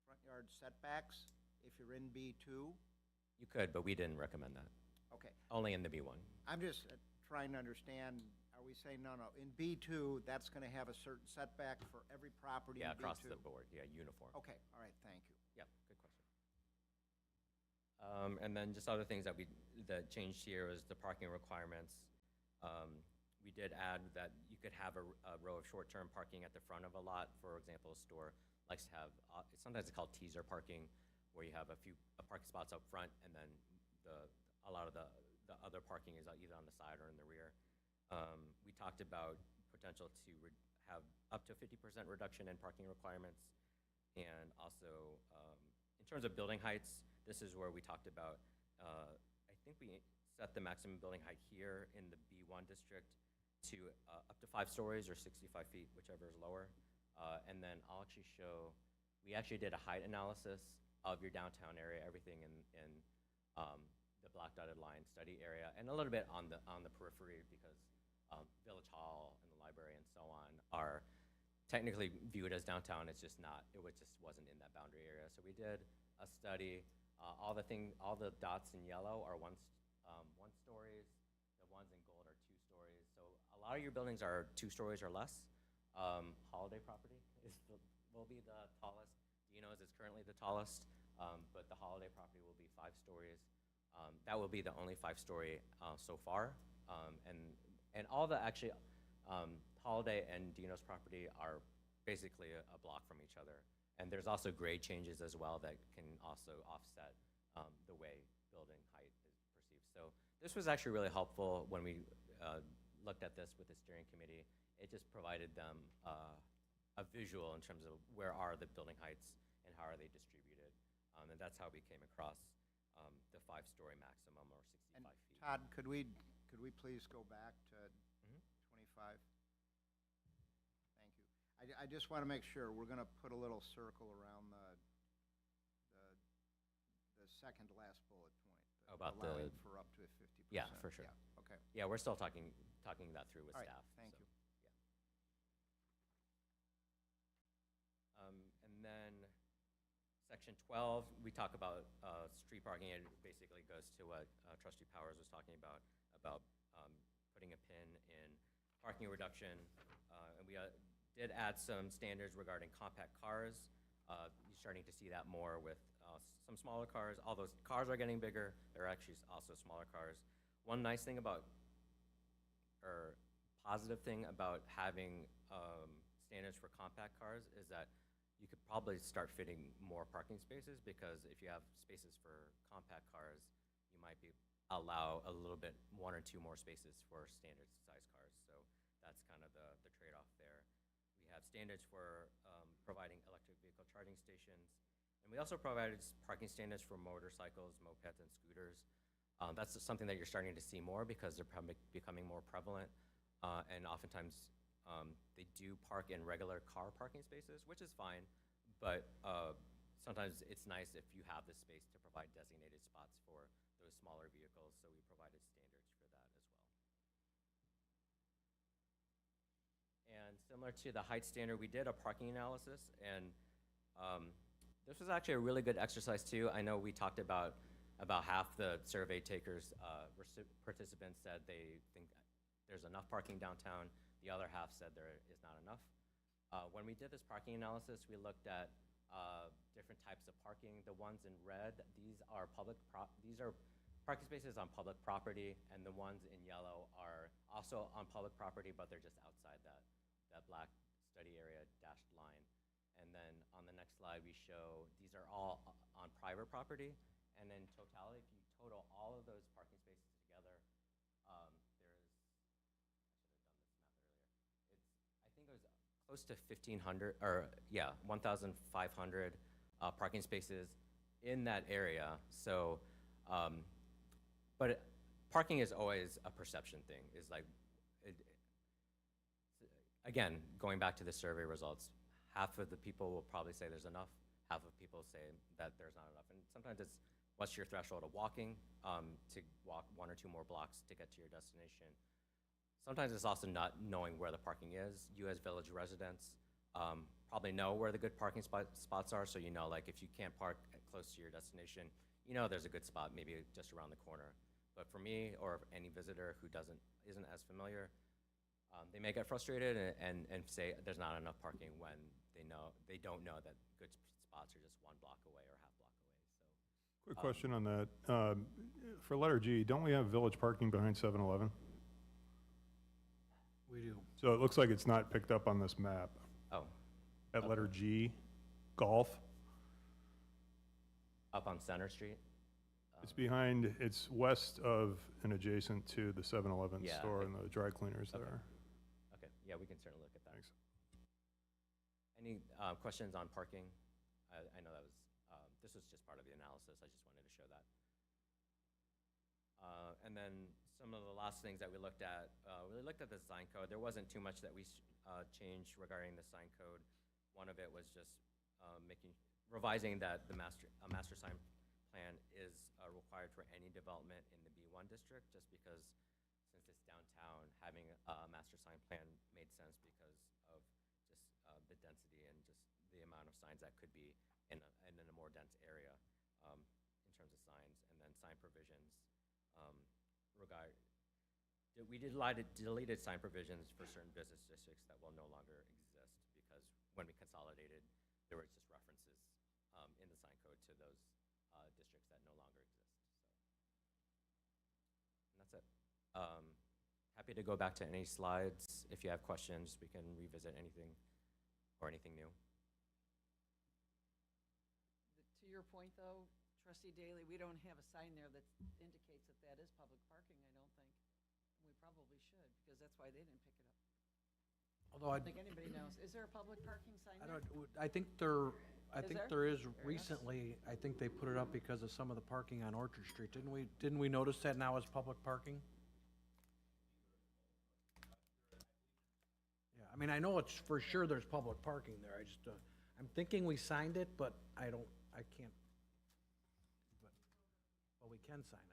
front yard setbacks if you're in B2? You could, but we didn't recommend that, Okay, only in the B1. I'm just trying to understand, are we saying, no, in B2, that's gonna have a certain setback for every property in Yeah, B2? across the board, yeah, uniform. Okay, all right, thank you. Yep, good question. And then just other things that changed here was the parking requirements. We did add that you could have a row of short-term parking at the front of a lot. For example, a store likes to have, sometimes it's called teaser parking, where you have a few parking spots up front, and then a lot of the other parking is either on the side or in the rear. We talked about potential to have up to 50% reduction in parking requirements. And also, in terms of building heights, this is where we talked about, I think we set the maximum building height here in the B1 district to up to 5 stories or 65 feet, whichever is lower. And then I'll actually show, we actually did a height analysis of your downtown area, everything in the black dotted line study area, and a little bit on the periphery, because Village Hall and the library and so on are technically viewed as downtown. It's just not, just wasn't in that boundary area. So we did a study. All the dots in yellow are one stories. The ones in gold are 2 stories. So a lot of your buildings are 2 stories or less. Holiday property will be the tallest. Dino's is currently the tallest, but the Holiday property will be 5 stories. That will be the only 5-story so far. And all the actually, Holiday and Dino's property are basically a block from each other. And there's also grade changes as well that can also offset the way building height is perceived. So this was actually really helpful when we looked at this with the steering committee. It just provided them a visual in terms of where are the building heights and how are they distributed. And that's how we came across the 5-story maximum, or 65 And feet. Todd, could we please go back to 25? Thank you. I just want to make sure, we're going to put a little circle around the second to last bullet point. About allowing for up to a 50%. Yeah, for sure. Yeah, okay. Yeah, we're still talking that through with All right, staff. thank so, you. yeah. And then section 12, we talk about street parking. It basically goes to what Trustee Powers was talking about putting a pin in parking reduction. And we did add some standards regarding compact cars. You're starting to see that more with some smaller cars. All those cars are getting bigger. They're actually also smaller cars. One nice thing about, or positive thing about having standards for compact cars is that you could probably start fitting more parking spaces, because if you have spaces for compact cars, you might allow a little bit, 1 or 2 more spaces for standard size cars. So that's kind of the trade-off there. We have standards for providing electric vehicle charging stations. And we also provided parking standards for motorcycles, mopeds, and scooters. That's something that you're starting to see more because they're becoming more prevalent. And oftentimes, they do park in regular car parking spaces, which is fine. But sometimes it's nice if you have the space to provide designated spots for those smaller vehicles. So we provided standards for that as well. And similar to the height standard, we did a parking analysis, and this was actually a really good exercise too. I know we talked about half the survey takers, participants said they think there's enough parking downtown. The other half said there is not enough. When we did this parking analysis, we looked at different types of parking. The ones in red, these are parking spaces on public property, and the ones in yellow are also on public property, but they're just outside that black study area dashed line. And then on the next slide, we show these are all on private property. And then totality, if you total all of those parking spaces together, I think it was close to 1,500, or yeah, 1,500 parking spaces in that area. So, but parking is always a perception thing. Is like, again, going back to the survey results, half of the people will probably say there's enough, half of people say that there's not enough. And sometimes it's, what's your threshold of walking, to walk 1 or 2 more blocks to get to your destination. Sometimes it's also not knowing where the parking is. You as village residents probably know where the good parking spots are, so you know, like, if you can't park close to your destination, you know there's a good spot maybe just around the corner. But for me, or any visitor who isn't as familiar, they may get frustrated and say there's not enough parking when they don't know that good spots are just 1 block away or half block away. So, Quick question on that. For letter G, don't we have village parking behind 7-Eleven? We do. So it looks like it's not picked up on this map. Oh, At letter G, golf. up on Center Street. It's west of and adjacent to the 7-Eleven Yeah, store and the dry cleaners Okay. there. Okay, yeah, we can certainly look at that. Thanks. Any questions on parking? I know that was, this was just part of the analysis. I just wanted to show that. And then some of the last things that we looked at the sign code. There wasn't too much that we changed regarding the sign code. One of it was just revising that the master sign plan is required for any development in the B1 district, just because since it's downtown, having a master sign plan made sense because of just the density and just the amount of signs that could be in a more dense area in terms of signs. And then sign provisions we deleted sign provisions for certain business districts that will no longer exist, because when we consolidated, there were just references in the sign code to those districts that no longer exist. So, and that's it. Happy to go back to any slides. If you have questions, we can revisit anything or anything new. To your point, though, Trustee Daly, we don't have a sign there that indicates that that is public parking, I don't think. We probably should, because that's why they didn't pick it up. Although I don't think anybody knows. Is there a public parking sign there? I think there is Very nice. recently, I think they put it up because of some of the parking on Orchard Street. Didn't we notice that now as public parking? Yeah, I mean, I know it's for sure there's public parking there. I just, I'm thinking we signed it, but I can't. But we can sign it.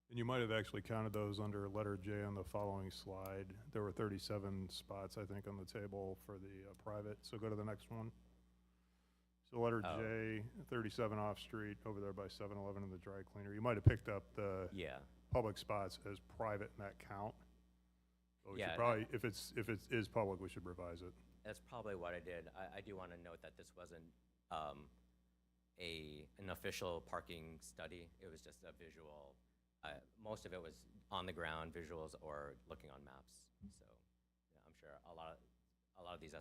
And you might have actually counted those under letter J on the following slide. There were 37 spots, I think, on the table for the private. So go to the next one. So letter Oh. J, 37 off street, over there by 7-Eleven and the dry cleaner. You might have picked up the Yeah. public spots as private in that count. But we Yeah, should probably, if it is public, we should revise it. That's probably what I did. I do want to note that this wasn't an official parking study. It was just a visual. Most of it was on the ground visuals or looking on maps. So yeah, I'm sure a lot of these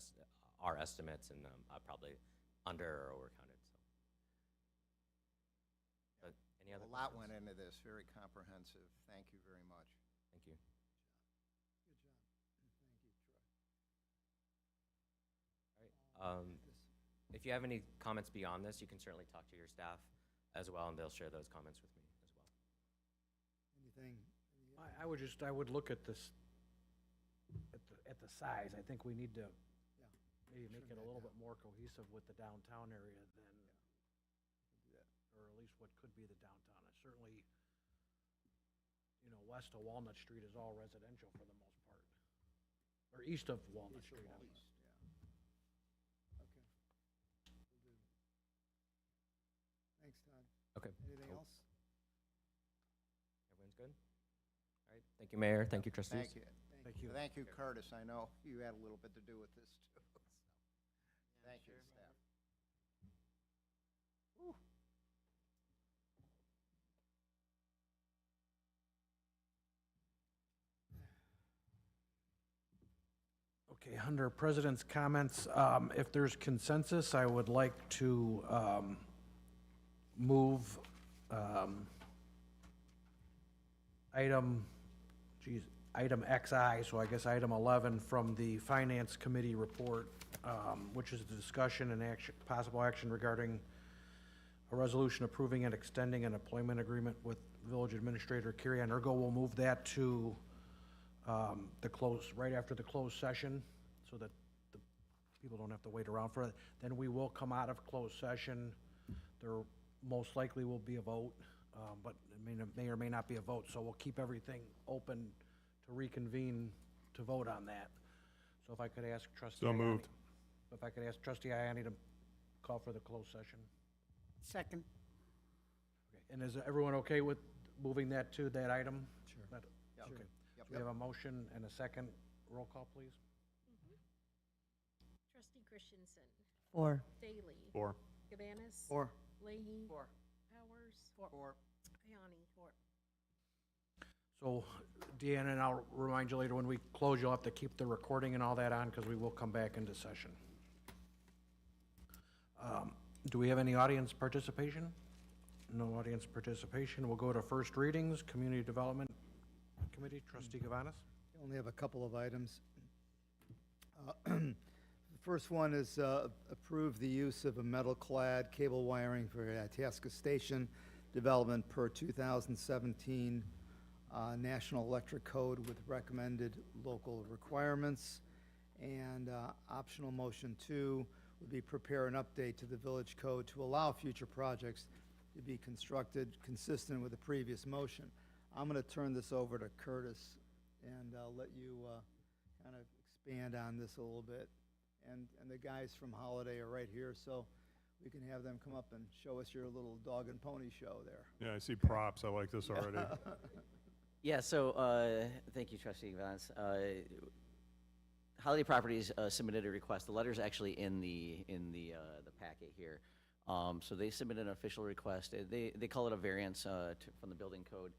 are estimates, and I probably under or overcounted. So, but any other A lot questions? went into this, very comprehensive. Thank you very much. Thank you. Good job. Thank you, Troy. All right. If you have any comments beyond this, you can certainly talk to your staff as well, and they'll share those comments with me as well. Anything? I would look at this, at the size. I think we need to Yeah. maybe make it Trim a that little down. bit more cohesive with the downtown area than, Do that. or at least what could be the downtown. It's certainly, west of Walnut Street is all residential for the most part. Or east of Walnut East or Street. Walnut, yeah. Okay. Will do. Thanks, Todd. Okay. Anything cool. else? Everyone's good? All right. Thank you, Mayor. Thank you, trustees. Thank you. Thank you. Thank you, Curtis. I know you had a little bit to do with this, too. so. Thank you, staff. Okay, under President's comments, if there's consensus, I would like to move item XI, so I guess item 11 from the Finance Committee report, which is the discussion and action, possible action regarding a resolution approving and extending an employment agreement with Village Administrator Carrie Ann Ergo. We'll move that to right after the closed session, so that the people don't have to wait around for it. Then we will come out of closed session. There most likely will be a vote, but it may or may not be a vote, so we'll keep everything open to reconvene to vote on that. So if I could ask Trustee So Ianni- moved. If I could ask Trustee Ianni to call for the closed session. Second. Okay. And is everyone okay with moving that to that item? Sure. Yep. Okay. Yep. So we have a motion and a second. Roll call, please. Trustee Christensen. 4. Daley. 4. Cabanas. Or, Leahy. 4. Powers. 4. Iani. 4. So, Deanna, and I'll remind you later, when we close, you'll have to keep the recording and all that on, because we will come back into session. Do we have any audience participation? No audience participation. We'll go to first readings, Community Development Committee, Trustee Gavanis. we only have a couple of items. The first one is approve the use of a metal-clad cable wiring for Itasca Station development per 2017 National Electric Code with recommended local requirements. And optional motion 2 would be prepare an update to the village code to allow future projects to be constructed consistent with the previous motion. I'm going to turn this over to Curtis, and I'll let you kind of expand on this a little bit. And the guys from Holiday are right here, so we can have them come up and show us your little dog and pony show there. Yeah, I see props. I like this already. Yeah, so, thank you, Trustee Vance. Holiday Properties submitted a request. The letter's actually in the packet here. So they submitted an official request. They call it a variance from the building code.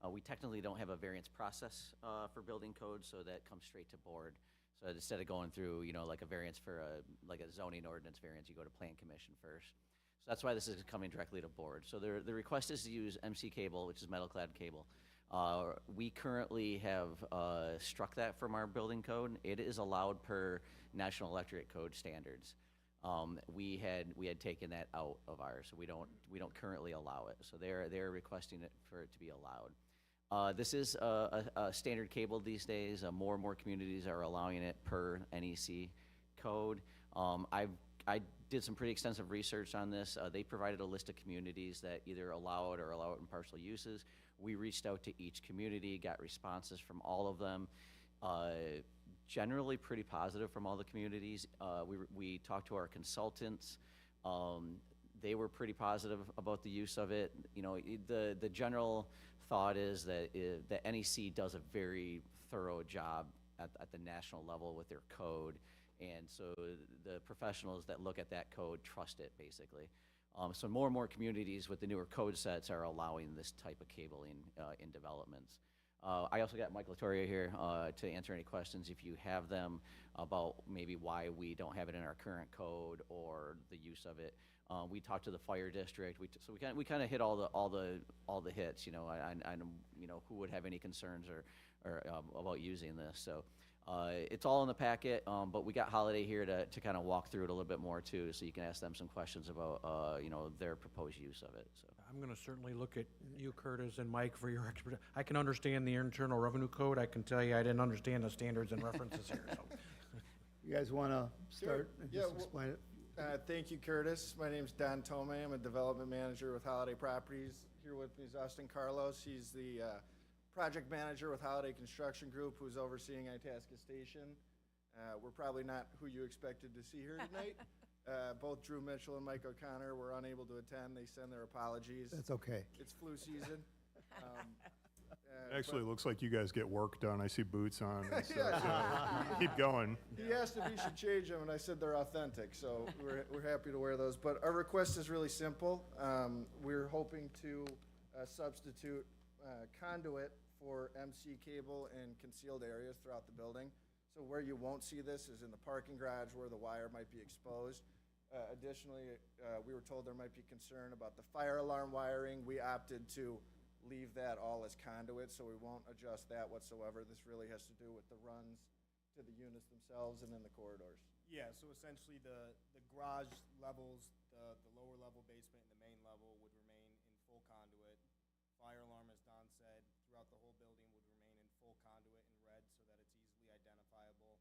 We technically don't have a variance process for building code, so that comes straight to board. So instead of going through, like a variance for like a zoning ordinance variance, you go to Plan Commission first. So that's why this is coming directly to board. So the request is to use MC cable, which is metal-clad cable. We currently have struck that from our building code. It is allowed per National Electric Code standards. We had taken that out of ours, so we don't currently allow it. So they're requesting it for it to be allowed. This is a standard cable these days. More and more communities are allowing it per NEC code. I did some pretty extensive research on this. They provided a list of communities that either allow it or allow it in partial uses. We reached out to each community, got responses from all of them. Generally pretty positive from all the communities. We talked to our consultants. They were pretty positive about the use of it. You know, the general thought is that the NEC does a very thorough job at the national level with their code, and so the professionals that look at that code trust it, basically. So more and more communities with the newer code sets are allowing this type of cabling in developments. I also got Mike Latoria here to answer any questions if you have them about maybe why we don't have it in our current code or the use of it. We talked to the fire district. So we kind of hit all the hits. You know, I you know, who would have any concerns or about using this. So it's all in the packet. But we got Holiday here to kind of walk through it a little bit more too, so you can ask them some questions about you know, their proposed use of it. So. I'm gonna certainly look at you, Curtis, and Mike for your expertise. I can understand the Internal Revenue Code. I can tell you I didn't understand the standards and references here, so. You guys want to start and Yeah, just well- explain it? Thank you, Curtis. My name's Don Tomei. I'm a development manager with Holiday Properties. Here with me is Austin Carlos. He's the project manager with Holiday Construction Group, who's overseeing Itasca Station. We're probably not who you expected to see here tonight. Both Drew Mitchell and Mike O'Connor were unable to attend. They send their apologies. That's okay. It's flu season. Actually, it looks like you guys get work done. I see boots on and stuff, Yeah. so keep going. He asked if he should change them, and I said they're authentic, so we're happy to wear those. But our request is really simple. We're hoping to substitute conduit for MC cable in concealed areas throughout the building. So where you won't see this is in the parking garage where the wire might be exposed. Additionally, we were told there might be concern about the fire alarm wiring. We opted to leave that all as conduit, so we won't adjust that whatsoever. This really has to do with the runs to the units themselves and in the corridors. Yeah, so essentially the garage levels, the lower level basement and the main level would remain in full conduit. Fire alarm, as Don said, throughout the whole building would remain in full conduit in red so that it's easily identifiable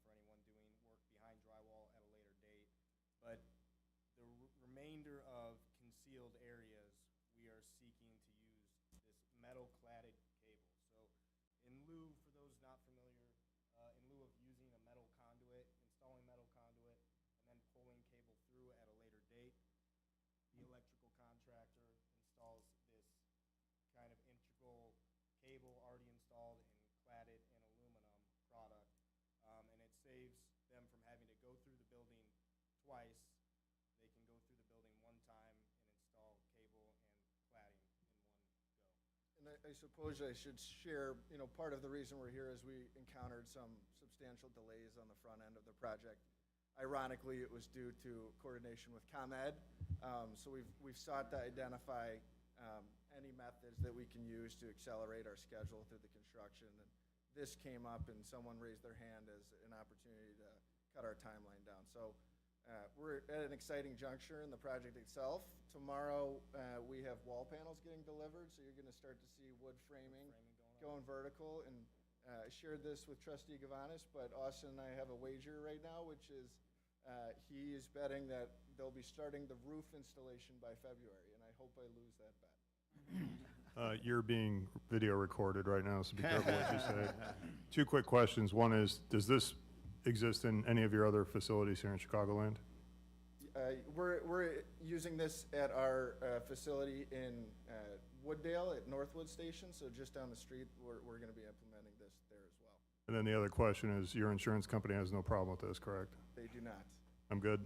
for anyone doing work behind drywall at a later date. But the remainder of concealed areas, we are seeking to use this metal cladded cable. So in lieu, for those not familiar, in lieu of using a metal conduit, installing metal conduit, and then pulling cable through at a later date, the electrical contractor installs this kind of integral cable already installed in cladded and aluminum product, and it saves them from having to go through the building twice. They can go through the building one time and install cable and cladding in one go. And I suppose I should share, you know, part of the reason we're here is we encountered some substantial delays on the front end of the project. Ironically, it was due to coordination with ComEd. So we've sought to identify any methods that we can use to accelerate our schedule through the construction. And this came up and someone raised their hand as an opportunity to cut our timeline down. So we're at an exciting juncture in the project itself. Tomorrow, we have wall panels getting delivered, so you're gonna start to see wood framing going vertical. And I shared this with Trustee Gavanis, but Austin and I have a wager right now, which is he is betting that they'll be starting the roof installation by February, and I hope I lose that bet. You're being video recorded right now, so be careful what you say. Two quick questions. One is, does this exist in any of your other facilities here in Chicagoland? We're using this at our facility in Wooddale at Northwood Station, so just down the street, we're gonna be implementing this there as well. And then the other question is, your insurance company has no problem with this, correct? They do not. I'm good.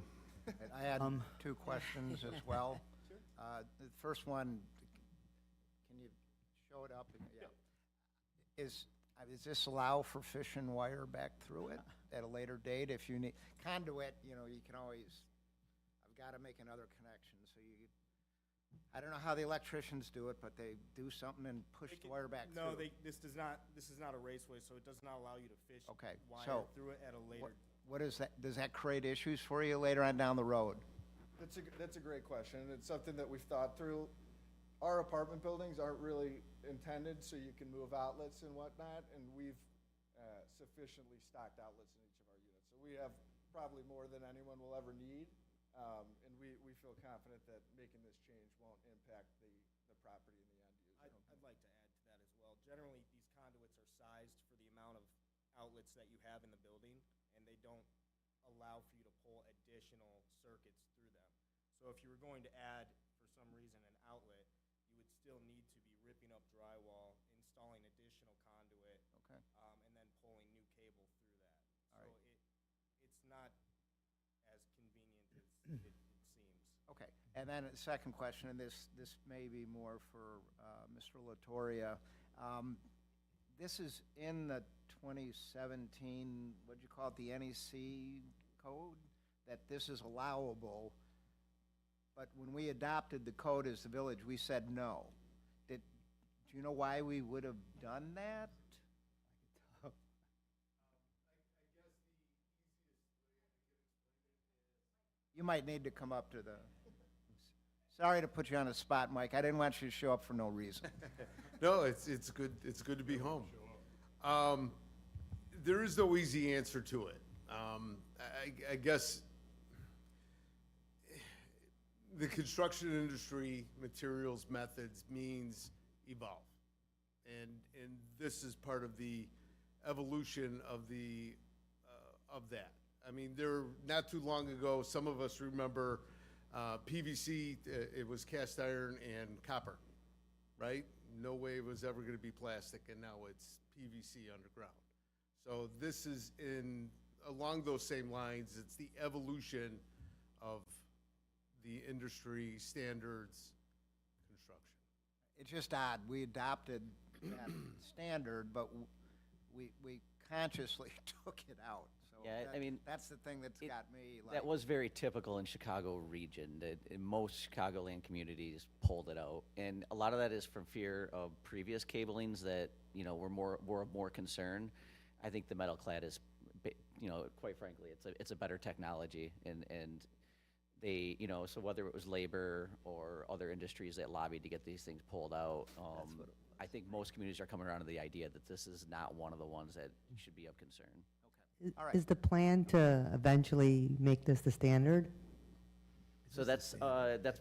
And I had two questions as well. The first one, can you show it up? Yeah. Does this allow for fish and wire back through it at a later date? If you need conduit, you know, you can always, I've got to make another connection. So you, I don't know how the electricians do it, but they do something and push the wire back No, through. this is not a raceway, so it does not allow you to fish Okay, wire so through it at a later. What is that? Does that create issues for you later on down the road? That's a great question, and it's something that we've thought through. Our apartment buildings aren't really intended so you can move outlets and whatnot, and we've sufficiently stocked outlets in each of our units. So we have probably more than anyone will ever need, and we feel confident that making this change won't impact the property and the end user. I'd like to add to that as well. Generally, these conduits are sized for the amount of outlets that you have in the building, and they don't allow for you to pull additional circuits through them. So if you were going to add, for some reason, an outlet, you would still need to be ripping up drywall, installing additional conduit, Okay. and then pulling new cable through that. All right. So it's not as convenient as it seems. Okay, and then a second question, and this may be more for Mr. Latoria. This is in the 2017, what'd you call it, the NEC code, that this is allowable, but when we adopted the code as the village, we said no. Do you know why we would have done that? You might need to come up to the, sorry to put you on the spot, Mike. I didn't want you to show up for no reason. No, it's good to be home. There is no easy answer to it. I guess the construction industry, materials, methods means evolve. And this is part of the evolution of that. I mean, not too long ago, some of us remember PVC, it was cast iron and copper, right? No way it was ever going to be plastic, and now it's PVC underground. So this is along those same lines. It's the evolution of the industry standards construction. It's just odd. We adopted that standard, but we consciously took it out. So Yeah, I mean, that's the thing that's got me like. That was very typical in Chicago region, that in most Chicagoland communities pulled it out. And a lot of that is from fear of previous cablings that, were of more concern. I think the metal clad is, quite frankly, it's a better technology. And they, so whether it was labor or other industries that lobbied to get these things pulled out, I think most communities are coming around to the idea that this is not one of the ones that should be of concern. All right. Is the plan to eventually make this the standard? So that's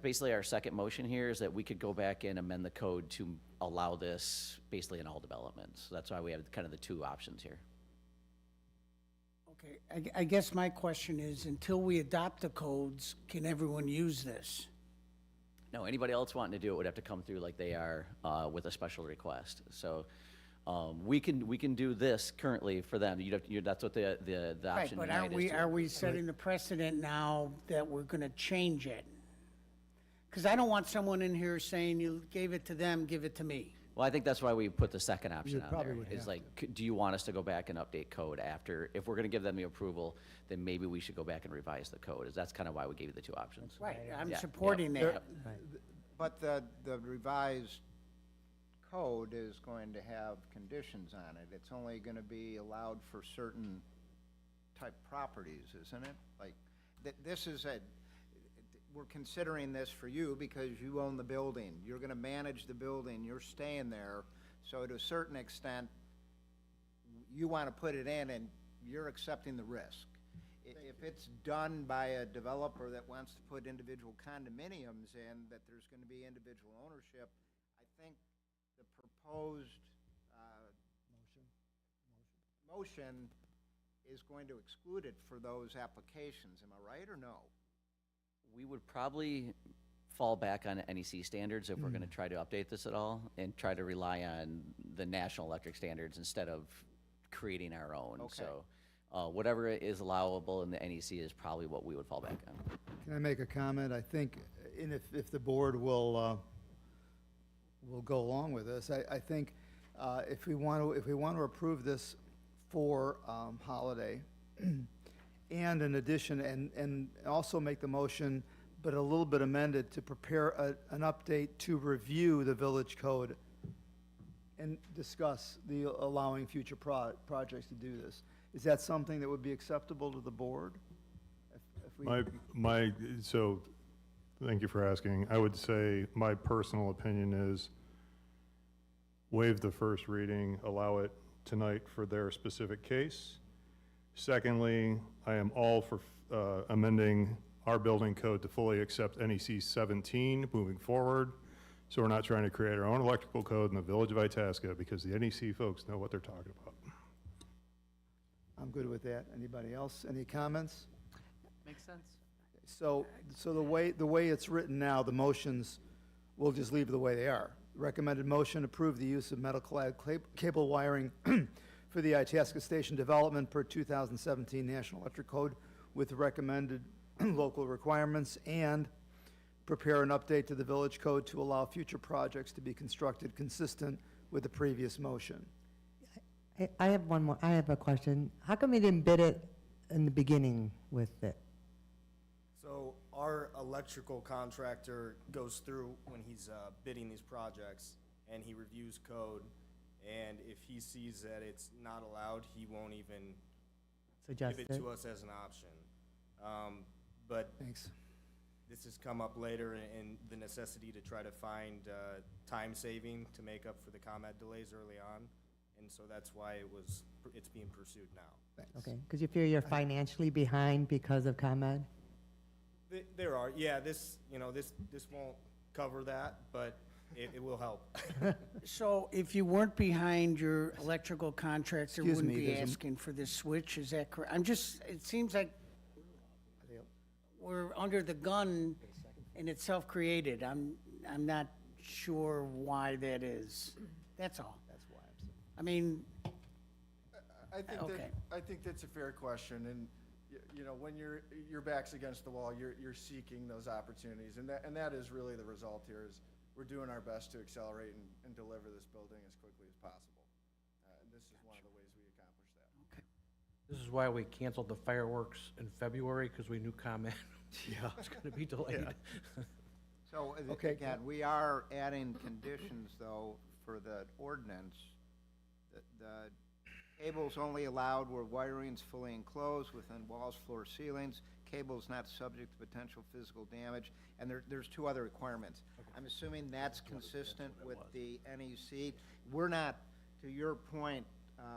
basically our second motion here, is that we could go back and amend the code to allow this basically in all developments. So that's why we have kind of the two options here. Okay, I guess my question is, until we adopt the codes, can everyone use this? No, anybody else wanting to do it would have to come through like they are with a special request. So we can do this currently for them. That's what the Right, option but tonight is. are we setting the precedent now that we're gonna change it? Because I don't want someone in here saying, you gave it to them, give it to me. Well, I think that's why we put the second option You on probably there. would Is have like, do you want us to go back and update code after? If we're going to give them the approval, then maybe we should go back and revise the code. That's kind of why we gave you the two options. Right, I'm Yeah, supporting yeah. that. But the revised code is going to have conditions on it. It's only going to be allowed for certain type properties, isn't it? Like, this is we're considering this for you because you own the building. You're going to manage the building. You're staying there. So to a certain extent, you want to put it in and you're accepting the risk. If it's done by a developer that wants to put individual condominiums in, that there's going to be individual ownership, I think the proposed motion is going to exclude it for those applications. Am I right or no? We would probably fall back on NEC standards if we're going to try to update this at all and try to rely on the national electric standards instead of creating our own. Okay. So whatever is allowable in the NEC is probably what we would fall back on. Can I make a comment? I think, and if the board will go along with this, I think if we want to approve this for Holiday, and in addition, and also make the motion, but a little bit amended, to prepare an update to review the village code and discuss the allowing future projects to do this. Is that something that would be acceptable to the board? So, thank you for asking. I would say my personal opinion is waive the first reading, allow it tonight for their specific case. Secondly, I am all for amending our building code to fully accept NEC 17 moving forward. So we're not trying to create our own electrical code in the village of Itasca, because the NEC folks know what they're talking about. I'm good with that. Anybody else? Any comments? Makes sense. So the way it's written now, the motions, we'll just leave the way they are. Recommended motion, approve the use of metal clad cable wiring for the Itasca Station development per 2017 National Electric Code with recommended local requirements, and prepare an update to the village code to allow future projects to be constructed consistent with the previous motion. I have one more, I have a question. How come you didn't bid it in the beginning with it? So our electrical contractor goes through when he's bidding these projects, and he reviews code, and if he sees that it's not allowed, he won't even Suggest give it? it to us as an option. But Thanks. this has come up later in the necessity to try to find time saving to make up for the ComEd delays early on, and so that's why it's being pursued now. Okay, because you fear you're financially behind because of ComEd? There are, yeah, this won't cover that, but it will help. So if you weren't behind your electrical contractor, Excuse wouldn't me, be there's a- asking for this switch, is that correct? It seems like we're under the gun and it's self-created. I'm not sure why that is. That's all. That's why I'm saying. I mean, I think that's a fair question, and when your back's against the wall, you're seeking those opportunities, and that is really the result here. Is we're doing our best to accelerate and deliver this building as quickly as possible. And this is one of the ways we accomplish that. This is why we canceled the fireworks in February, because we knew ComEd was going to be delayed. So, Okay. again, we are adding conditions, though, for the ordinance. The cables only allowed where wiring's fully enclosed within walls, floor, ceilings. Cables not subject to potential physical damage, and there's two other requirements. I'm assuming that's consistent with the NEC. We're not, to your point, right,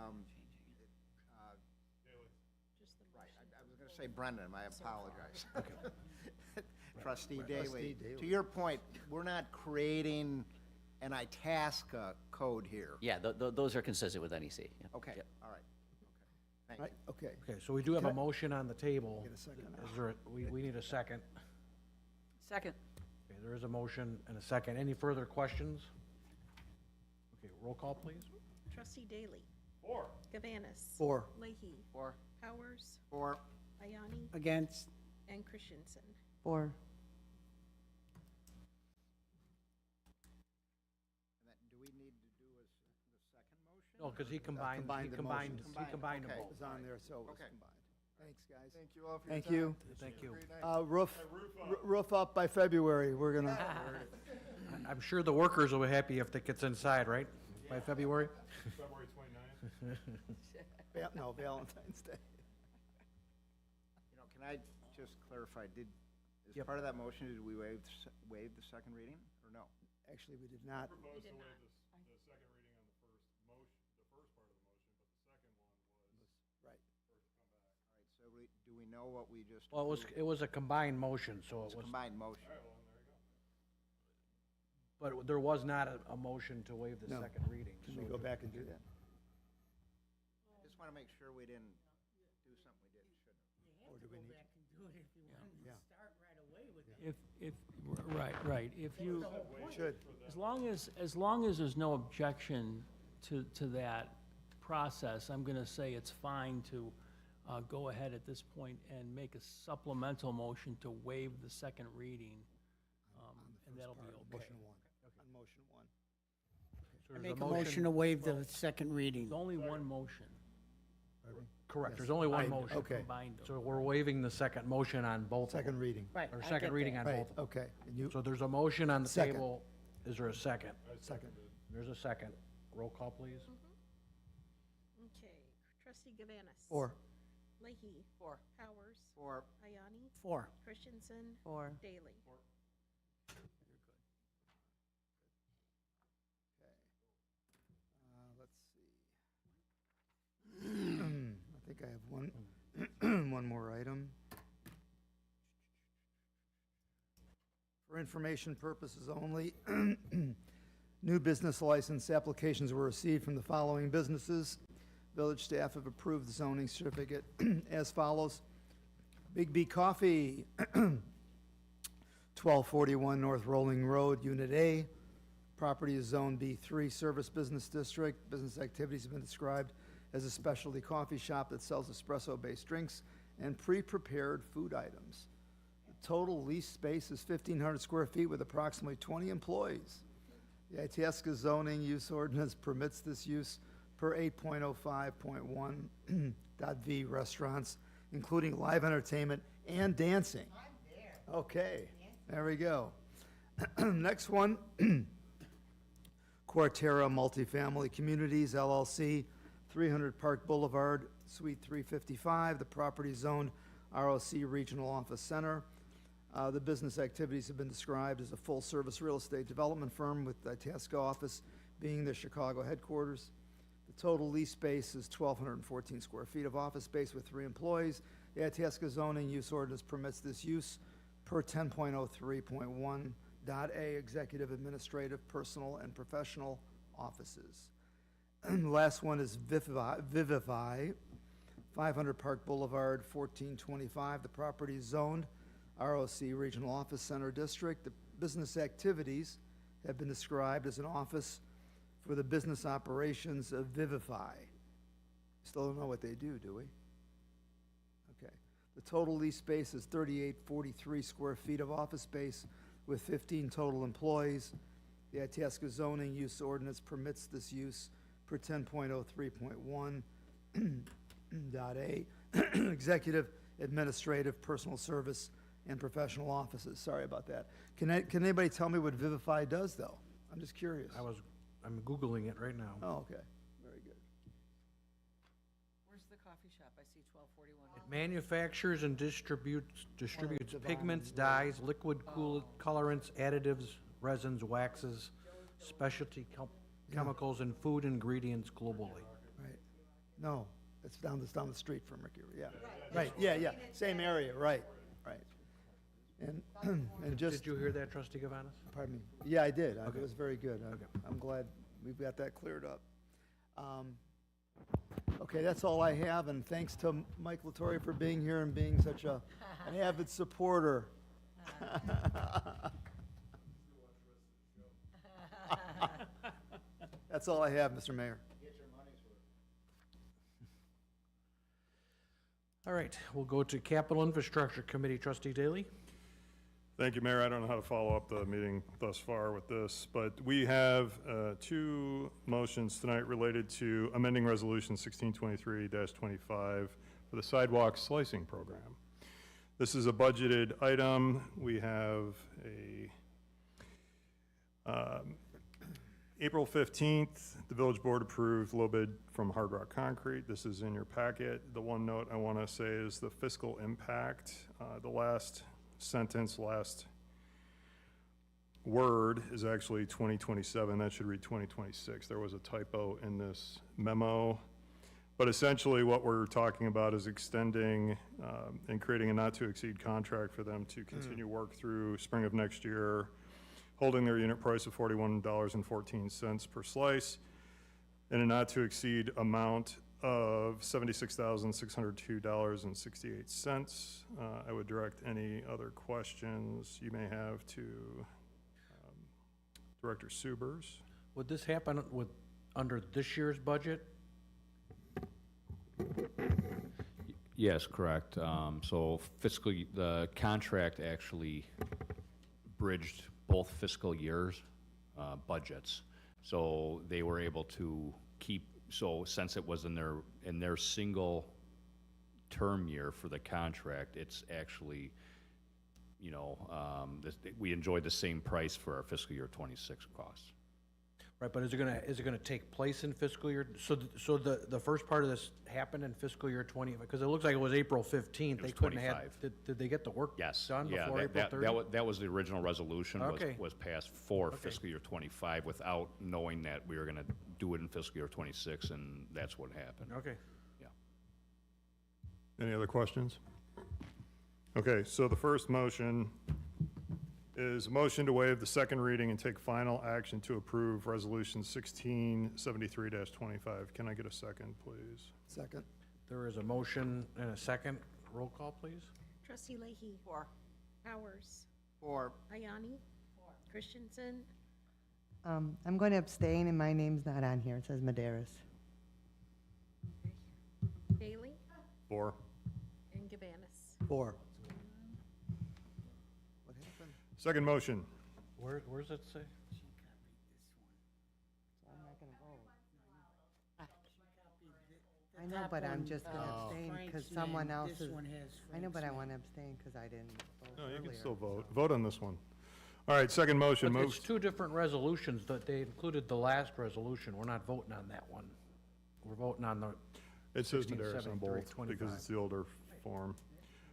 I was gonna say Brendan, I apologize. Trustee Daley. To your point, we're not creating an Itasca code here. Yeah, those are consistent with NEC. yeah. Okay, Yep. all right. Thank Right, you. okay. Okay, so we do have a Can I- motion on the table. Get a second. Is there, we need a second. Second. Okay, there is a motion and a second. Any further questions? Okay, roll call, please. Trustee Daly. 4. Gavanis. 4. Leahy. 4. Powers. Or, Iani. against, And Christensen. 4. do we need to do the second motion? No, because he combined the motions. them Okay. both. It was on there, so it was Okay. combined. Thanks, guys. Thank you all for your Thank time. you. Thank you. Great night. Roof up by February. We're gonna, I'm sure the workers will be happy if it gets inside, right? By February? February 29th. no, Valentine's Day. Can I just clarify, as Yep. part of that motion, did we waive the second reading, or no? Actually, we did not. Proposed to waive the second reading on the first motion, the first part of the motion, but the second one was Right. first to come back. All right, so do we know what we just? Well, it was a combined motion, so It's it a was, combined motion. All right, well, there you go. but there was not a motion to waive the No. second reading. Can so we go back and do that? I just want to make sure we didn't do something we shouldn't have. Or do we need? Right. If you, Should. as long as there's no objection to that process, I'm gonna say it's fine to go ahead at this point and make a supplemental motion to waive the second reading, and that'll be okay. Motion 1. On motion 1. So I there's make a motion to waive the second reading. There's only one motion. Correct, there's only one motion. Okay. Combined them. So we're waiving the second motion on both of them. Second reading. Right. Or I second get reading that. on Right, both of them. okay. And you, So there's a motion on the Second. table. Is there a second? second. There's a second. Roll call, please. Okay. Trustee Gavanis. 4. Leahy. 4. Powers. Or, Iani. 4. Christensen. 4. Daly. Let's see. I think I have one more item. For information purposes only, new business license applications were received from the following businesses. Village staff have approved the zoning certificate as follows. Big B Coffee, 1241 North Rolling Road, Unit A. Property is Zone B3, Service Business District. Business activities have been described as a specialty coffee shop that sells espresso-based drinks and pre-prepared food items. The total lease space is 1,500 square feet with approximately 20 employees. The Itasca zoning use ordinance permits this use per 8.05.1.v restaurants, including live entertainment and dancing. Okay, there we go. Next one, Quartera Multifamily Communities LLC, 300 Park Boulevard, Suite 355. The property is zoned ROC Regional Office Center. The business activities have been described as a full-service real estate development firm with the Itasca office being the Chicago headquarters. The total lease space is 1,214 square feet of office space with 3 employees. The Itasca zoning use ordinance permits this use per 10.03.1.a, executive, administrative, personal, and professional offices. The last one is Vivify, 500 Park Boulevard, 1425. The property is zoned ROC Regional Office Center District. The business activities have been described as an office for the business operations of Vivify. Still don't know what they do we? Okay. The total lease space is 3,843 square feet of office space with 15 total employees. The Itasca zoning use ordinance permits this use per 10.03.1.a, executive, administrative, personal service, and professional offices. Sorry about that. Can anybody tell me what Vivify does, though? I'm just curious. I'm Googling it right now. Oh, okay. Very good. Where's the coffee shop? I see 1241. It manufactures and distributes pigments, dyes, liquid colorants, additives, resins, waxes, specialty chemicals, and food ingredients globally. Right. No, it's down the street from Mercury, yeah. Right, yeah. Same area, right. And just. Did you hear that, Trustee Gavanis? Pardon me. Yeah, I did. Okay. It was very good. Okay. I'm glad we've got that cleared up. Okay, that's all I have, and thanks to Mike Latore for being here and being such an avid supporter. That's all I have, Mr. Mayor. All right, we'll go to Capital Infrastructure Committee. Trustee Daly? Thank you, Mayor. I don't know how to follow up the meeting thus far with this, but we have 2 motions tonight related to amending Resolution 1623-25 for the sidewalk slicing program. This is a budgeted item. We have April 15th, the village board approved low bid from Hard Rock Concrete. This is in your packet. The one note I want to say is the fiscal impact. The last sentence, last word is actually 2027. That should read 2026. There was a typo in this memo. But essentially what we're talking about is extending and creating a not-to-exceed contract for them to continue work through spring of next year, holding their unit price of $41.14 per slice, and a not-to-exceed amount of $76,602.68. I would direct any other questions you may have to Director Subers. Would this happen under this year's budget? Yes, correct. So the contract actually bridged both fiscal years' budgets. So they were able to keep, so since it was in their single term year for the contract, it's actually, we enjoyed the same price for our fiscal year 26 costs. Right, but is it gonna take place in fiscal year, so the first part of this happened in fiscal year 20, because it looks like it was April 15th. It was They couldn't 25. have, did they get the work Yes. done Yeah, before April 30th? that was the original resolution, Okay. was passed for Okay. fiscal year 25 without knowing that we were gonna do it in fiscal year 26, and that's what happened. Okay. Yeah. Any other questions? Okay, so the first motion is a motion to waive the second reading and take final action to approve Resolution 1673-25. Can I get a second, please? Second. There is a motion and a second. Roll call, please. Trustee Leahy. 4. Powers. 4. Ayani. Christensen. I'm going to abstain, and my name's not on here. It says Maderas. Daley. 4. And Gabanis. 4. What happened? Second motion. Where's it say? I'm not going to vote. I know, but I'm just going to abstain because someone else is. This one has I know, Frank's but I name. want to abstain because I didn't vote No, you earlier. can still vote. Vote on this one. All right, second motion. But Move. it's two different resolutions, that they included the last resolution. We're not voting on that one. We're voting on the, It says 16, Maderas on 73, both because 25. it's the older form.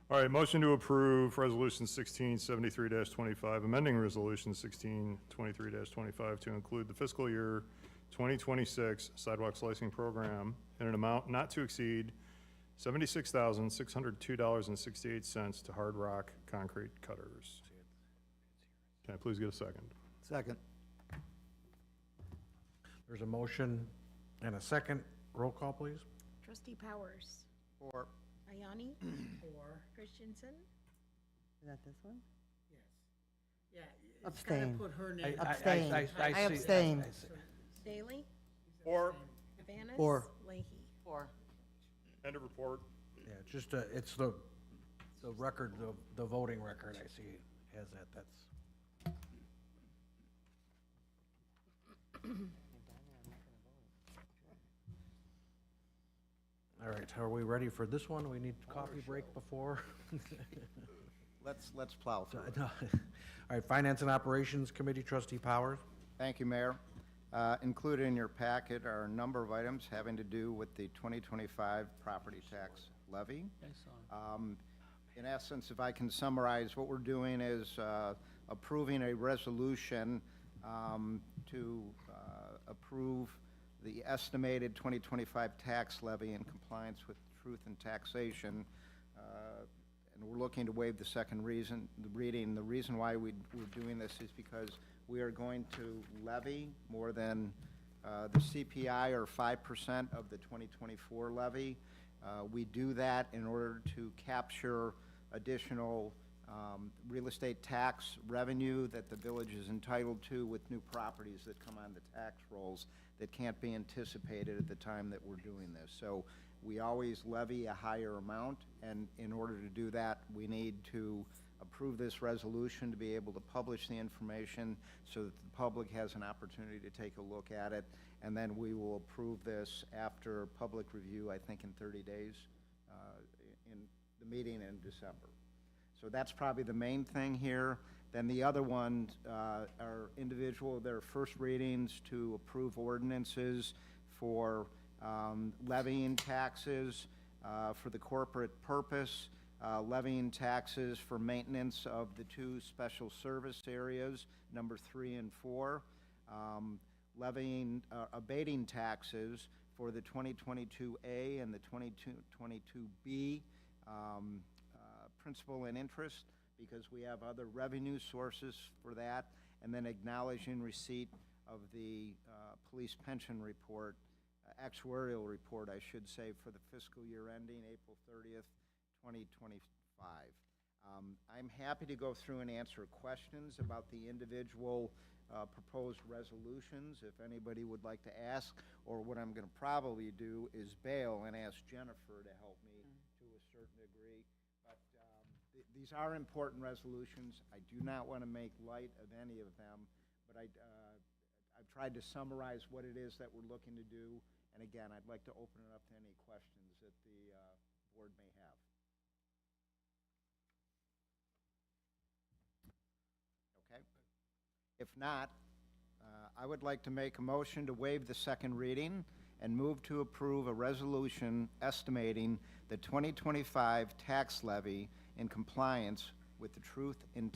All right, motion to approve Resolution 1673-25, amending Resolution 1623-25 to include the fiscal year 2026 sidewalk slicing program in an amount not to exceed $76,602.68 to Hard Rock Concrete Cutters. Can I please get a second? Second. there's a motion and a second. Roll call, please. Trustee Powers. 4. Ayani. 4. Christensen. Is that this one? Yes. Yeah, it's gotta Abstain. put her name. Abstain. I I see. abstain. I see. Daley. 4. Gabanis. 4. Leahy. 4. End of report. Yeah, it's just, it's the record, the voting record I see has that, that's. All right, are we ready for this one? We need coffee break before? Let's plow through it. All right, Finance and Operations Committee, Trustee Powers. Thank you, Mayor. Included in your packet are a number of items having to do with the 2025 property tax levy. In essence, if I can summarize, what we're doing is approving a resolution to approve the estimated 2025 tax levy in compliance with truth in taxation. And we're looking to waive the second reading. The reason why we're doing this is because we are going to levy more than the CPI or 5% of the 2024 levy. We do that in order to capture additional real estate tax revenue that the village is entitled to with new properties that come on the tax rolls that can't be anticipated at the time that we're doing this. So we always levy a higher amount, and in order to do that, we need to approve this resolution to be able to publish the information so that the public has an opportunity to take a look at it, and then we will approve this after public review, I think in 30 days, in the meeting in December. So that's probably the main thing here. Then the other ones are individual, their first readings to approve ordinances for levying taxes for the corporate purpose, levying taxes for maintenance of the two special service areas, number 3 and 4, levying, abating taxes for the 2022A and the 2022B principal and interest, because we have other revenue sources for that, and then acknowledging receipt of the police pension report, actuarial report, I should say, for the fiscal year ending April 30th, 2025. I'm happy to go through and answer questions about the individual proposed resolutions, if anybody would like to ask, or what I'm going to probably do is bail and ask Jennifer to help me to a certain degree. But these are important resolutions. I do not want to make light of any of them, but I've tried to summarize what it is that we're looking to do. And again, I'd like to open it up to any questions that the board may have. Okay? If not, I would like to make a motion to waive the second reading and move to approve a resolution estimating the 2025 tax levy in compliance with the truth in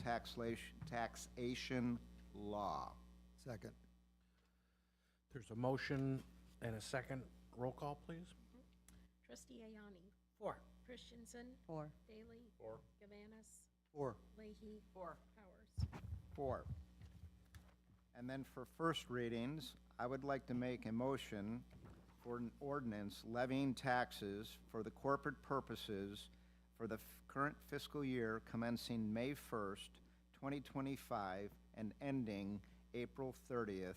taxation law. Second. There's a motion and a second. Roll call, please. Trustee Ayani. 4. Christensen. 4. Daley. 4. Gabanis. 4. Leahy. 4. Powers. 4. And then for first readings, I would like to make a motion for an ordinance levying taxes for the corporate purposes for the current fiscal year commencing May 1st, 2025, and ending April 30th,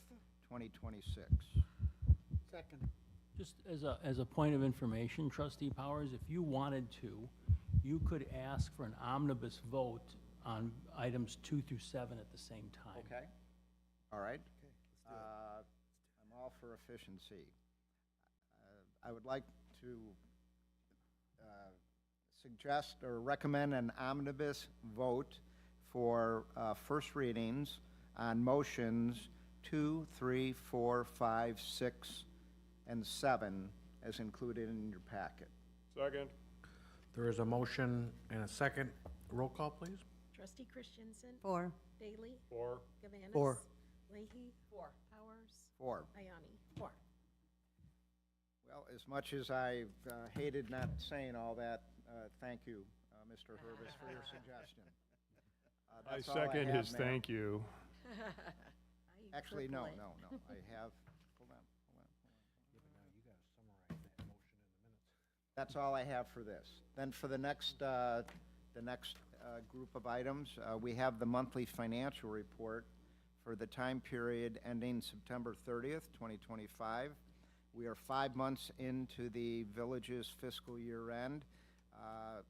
2026. Second. Just as a point of information, trustee Powers, if you wanted to, you could ask for an omnibus vote on items 2 through 7 at the same time. Okay? All right. I'm all for efficiency. I would like to suggest or recommend an omnibus vote for first readings on motions 2, 3, 4, 5, 6, and 7 as included in your packet. Second. There is a motion and a second. Roll call, please. Trustee Christensen. 4. Daley. 4. Gavanis. 4. Leahy. 4. Powers. 4. Iani. 4. Well, as much as I hated not saying all that, thank you, Mr. Herbis, for your suggestion. I That's all second have, his Mayor. thank you. Actually, no, triple it. no, no. I have, hold on. That's all I have for this. Then for the next group of items, we have the monthly financial report for the time period ending September 30th, 2025. We are 5 months into the village's fiscal year end.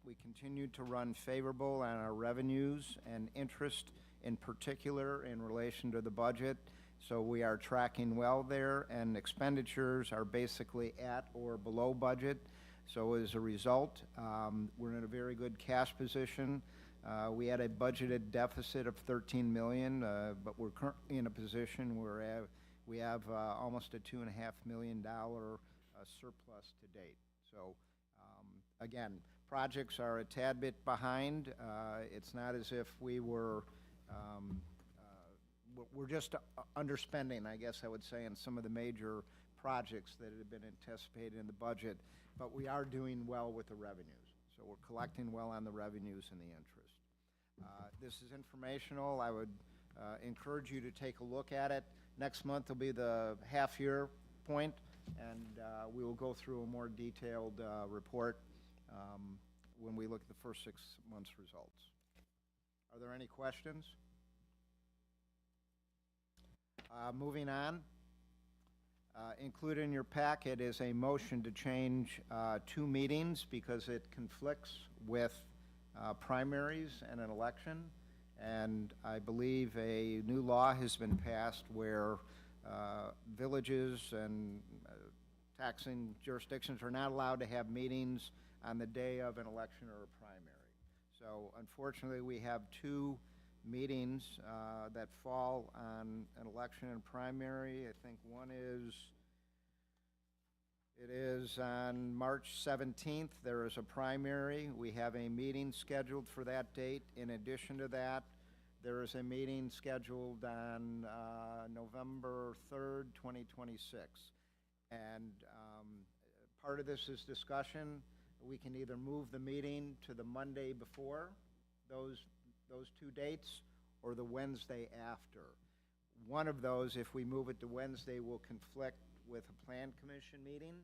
We continue to run favorable on our revenues and interest in particular in relation to the budget. So we are tracking well there, and expenditures are basically at or below budget. So as a result, we're in a very good cash position. We had a budgeted deficit of 13 million, but we're currently in a position where we have almost a $2.5 million surplus to date. So again, projects are a tad bit behind. It's not as if we were, we're just underspending, I guess I would say, in some of the major projects that had been anticipated in the budget, but we are doing well with the revenues. So we're collecting well on the revenues and the interest. This is informational. I would encourage you to take a look at it. Next month will be the half-year point, and we will go through a more detailed report when we look at the first 6 months' results. Are there any questions? Moving on. Included in your packet is a motion to change 2 meetings because it conflicts with primaries and an election. And I believe a new law has been passed where villages and taxing jurisdictions are not allowed to have meetings on the day of an election or a primary. So unfortunately, we have 2 meetings that fall on an election and primary. I think one is, it is on March 17th. There is a primary. We have a meeting scheduled for that date. In addition to that, there is a meeting scheduled on November 3rd, 2026. And part of this is discussion. We can either move the meeting to the Monday before those 2 dates or the Wednesday after. One of those, if we move it to Wednesday, will conflict with a plan commission meeting.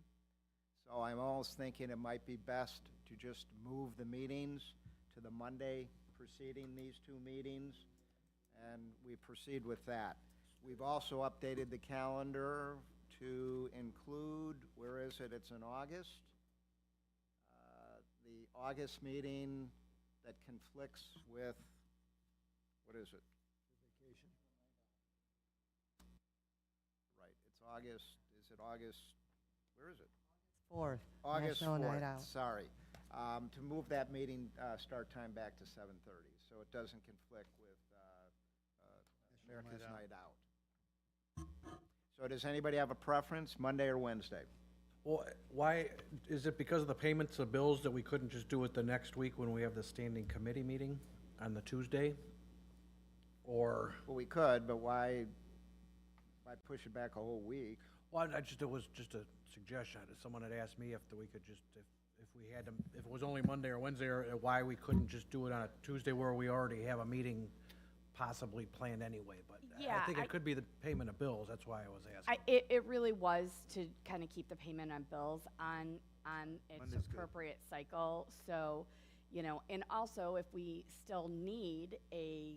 So I'm almost thinking it might be best to just move the meetings to the Monday preceding these 2 meetings, and we proceed with that. We've also updated the calendar to include, where is it? It's in August. The August meeting that conflicts with, what is it? Vacation. Right, it's August, is it August, where is it? 4th. August National Night 4th, Out. sorry. To move that meeting start time back to 7:30, so it doesn't conflict with America's Night Out. So does anybody have a preference, Monday or Wednesday? Well, why, is it because of the payments of bills that we couldn't just do it the next week when we have the standing committee meeting on the Tuesday? Or? Well, we could, but why push it back a whole week? Well, it was just a suggestion. Someone had asked me if we could just, if we had to, if it was only Monday or Wednesday, or why we couldn't just do it on a Tuesday where we already have a meeting possibly planned anyway, but Yeah, I think it could be the payment of bills, that's why I was asking. It really was to kind of keep the payment on bills on its Monday's good. appropriate cycle. So, You know, and also if we still need a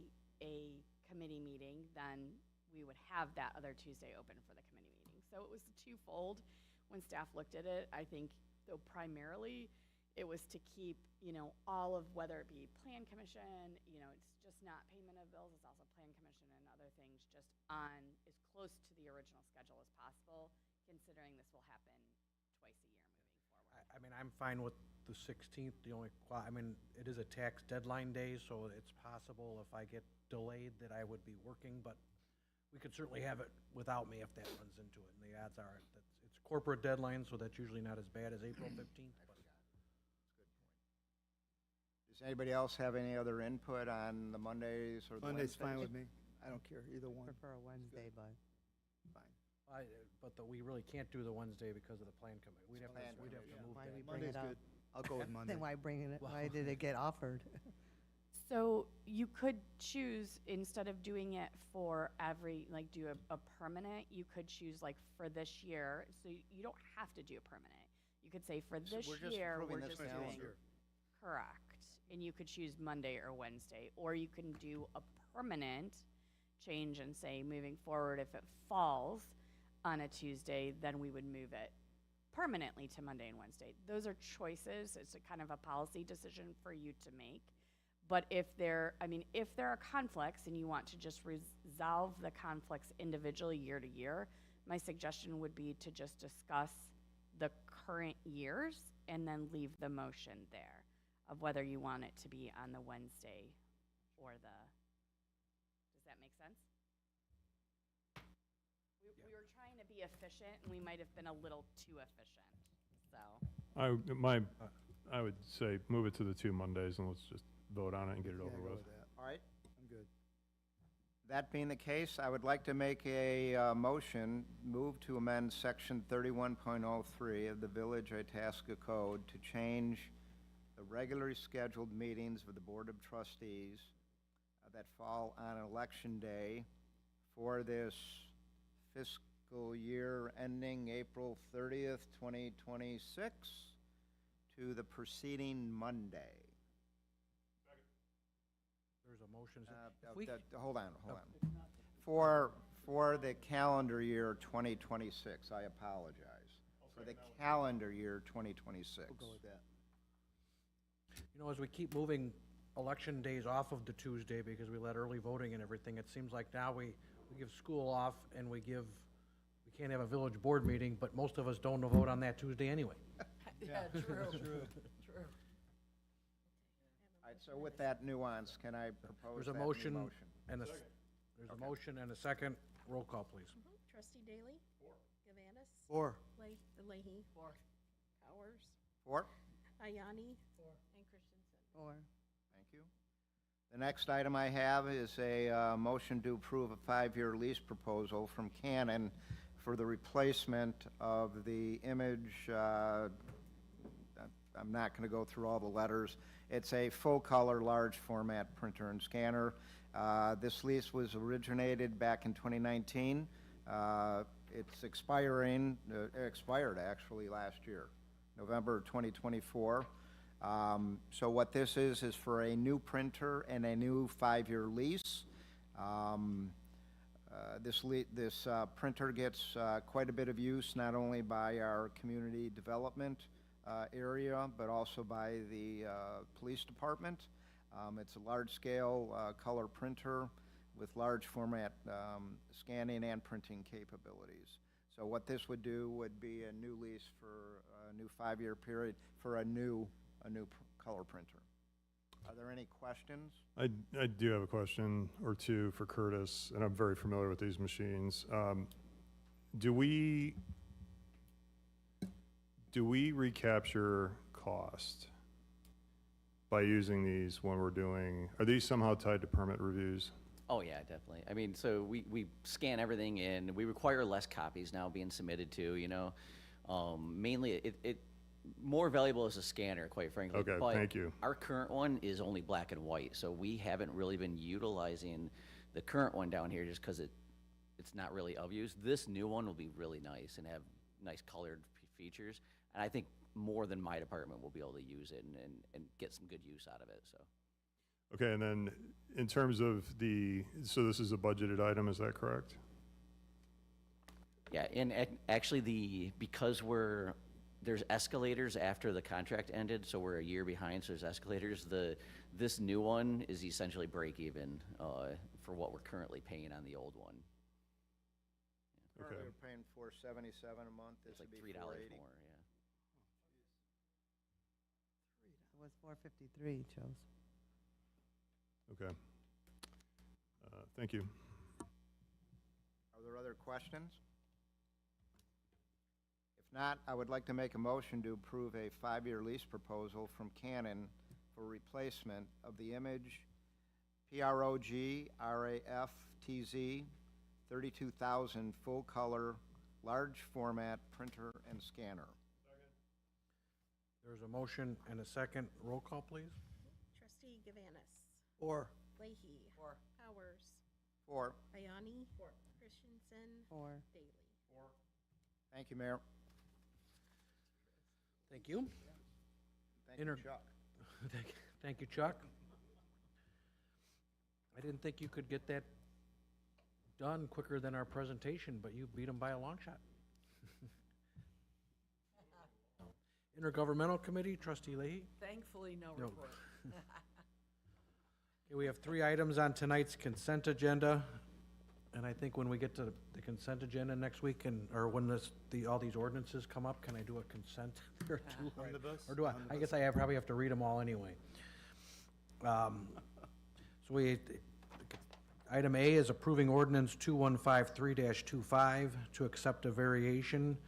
committee meeting, then we would have that other Tuesday open for the committee meeting. So it was twofold when staff looked at it. I think, though, primarily it was to keep, you know, all of, whether it be plan commission, you know, it's just not payment of bills, it's also plan commission and other things, just on as close to the original schedule as possible, considering this will happen twice a year moving forward. I mean, I'm fine with the 16th, the only, I mean, it is a tax deadline day, so it's possible if I get delayed that I would be working, but we could certainly have it without me if that runs into it, and the odds are that it's corporate deadline, so that's usually not as bad as April 15th. But Does anybody else have any other input on the Mondays or the Monday's Wednesdays? fine with me. I don't care, either one. Prefer a Wednesday, but. Fine. we really can't do the Wednesday because of the plan committee. We'd have Plan to move Why that. we bring Monday's it up? good. I'll go with Monday. Then why bringing it, why did it get offered? So you could choose, instead of doing it for every, like do a permanent, you could choose like for this year, so you don't have to do a permanent. You could say for So this we're just year, approving we're this just doing. calendar. Correct. And you could choose Monday or Wednesday, or you can do a permanent change and say, moving forward, if it falls on a Tuesday, then we would move it permanently to Monday and Wednesday. Those are choices. It's a kind of a policy decision for you to make. But if there are conflicts and you want to just resolve the conflicts individually year to year, my suggestion would be to just discuss the current years and then leave the motion there of whether you want it to be on the Wednesday or the, does that make sense? We were trying to be efficient and we might have been a little too efficient, so. I would say move it to the 2 Mondays and let's just vote on it and get it Yeah, over go with. that. All right. I'm good. That being the case, I would like to make a motion, move to amend Section 31.03 of the Village Itasca Code to change the regularly scheduled meetings of the Board of Trustees that fall on Election Day for this fiscal year ending April 30th, 2026, to the preceding Monday. There's a motion. Hold on. For the calendar year 2026, I apologize. For the calendar year 2026. We'll go with that. You know, as we keep moving election days off of the Tuesday because we let early voting and everything, it seems like now we give school off and we can't have a village board meeting, but most of us don't vote on that Tuesday anyway. Yeah, true. True. All right, so with that nuance, can I propose There's a that new motion motion? and there's a motion and a second. Roll call, please. Trustee Daly? 4. Gavanis? 4. Leahy? 4. Powers? 4? Ayani? 4. And Christensen? Or, Thank you. The next item I have is a motion to approve a 5-year lease proposal from Canon for the replacement of the image, I'm not going to go through all the letters. It's a full-color, large-format printer and scanner. This lease was originated back in 2019. It's expired actually last year, November 2024. So what this is for a new printer and a new 5-year lease. This printer gets quite a bit of use, not only by our community development area, but also by the police department. It's a large-scale color printer with large format scanning and printing capabilities. So what this would do would be a new lease for a new 5-year period for a new color printer. Are there any questions? I do have a question or two for Curtis, and I'm very familiar with these machines. Do we recapture cost by using these when we're doing, are these somehow tied to permit reviews? Oh, yeah, definitely. I mean, so we scan everything in. We require less copies now being submitted to, you know. Mainly, it more valuable as a scanner, quite frankly. Okay, but thank you. Our current one is only black and white, so we haven't really been utilizing the current one down here just because it's not really of use. This new one will be really nice and have nice colored features. And I think more than my department will be able to use it and get some good use out of it, so. Okay, and then in terms of so this is a budgeted item, is that correct? Yeah, and actually because there's escalators after the contract ended, so we're a year behind, so there's escalators. This new one is essentially break even for what we're currently paying on the old one. Currently we're paying $477 a month, this It's like would be $3 $480. more, yeah. It was 453, Charles. Okay. Thank you. Are there other questions? If not, I would like to make a motion to approve a 5-year lease proposal from Canon for replacement of the image PROG RAF TZ 32,000 full-color, large format printer and scanner. There's a motion and a second. Roll call, please. Trustee Gavanis. Or. Leahy. Powers. 4. Ayani. Christensen. 4. Daley. Thank you, Mayor. Thank you. Thank you, Chuck. Thank you, Chuck. I didn't think you could get that done quicker than our presentation, but you beat them by a long shot. Intergovernmental Committee, Trustee Leahy. Thankfully, no No. report. Okay, we have 3 items on tonight's consent agenda, and I think when we get to the consent agenda next week, or when all these ordinances come up, can I do a consent or two? Omnibus? Or do I guess I probably have to read them all anyway. So item A is approving ordinance 2153-25 to accept a variation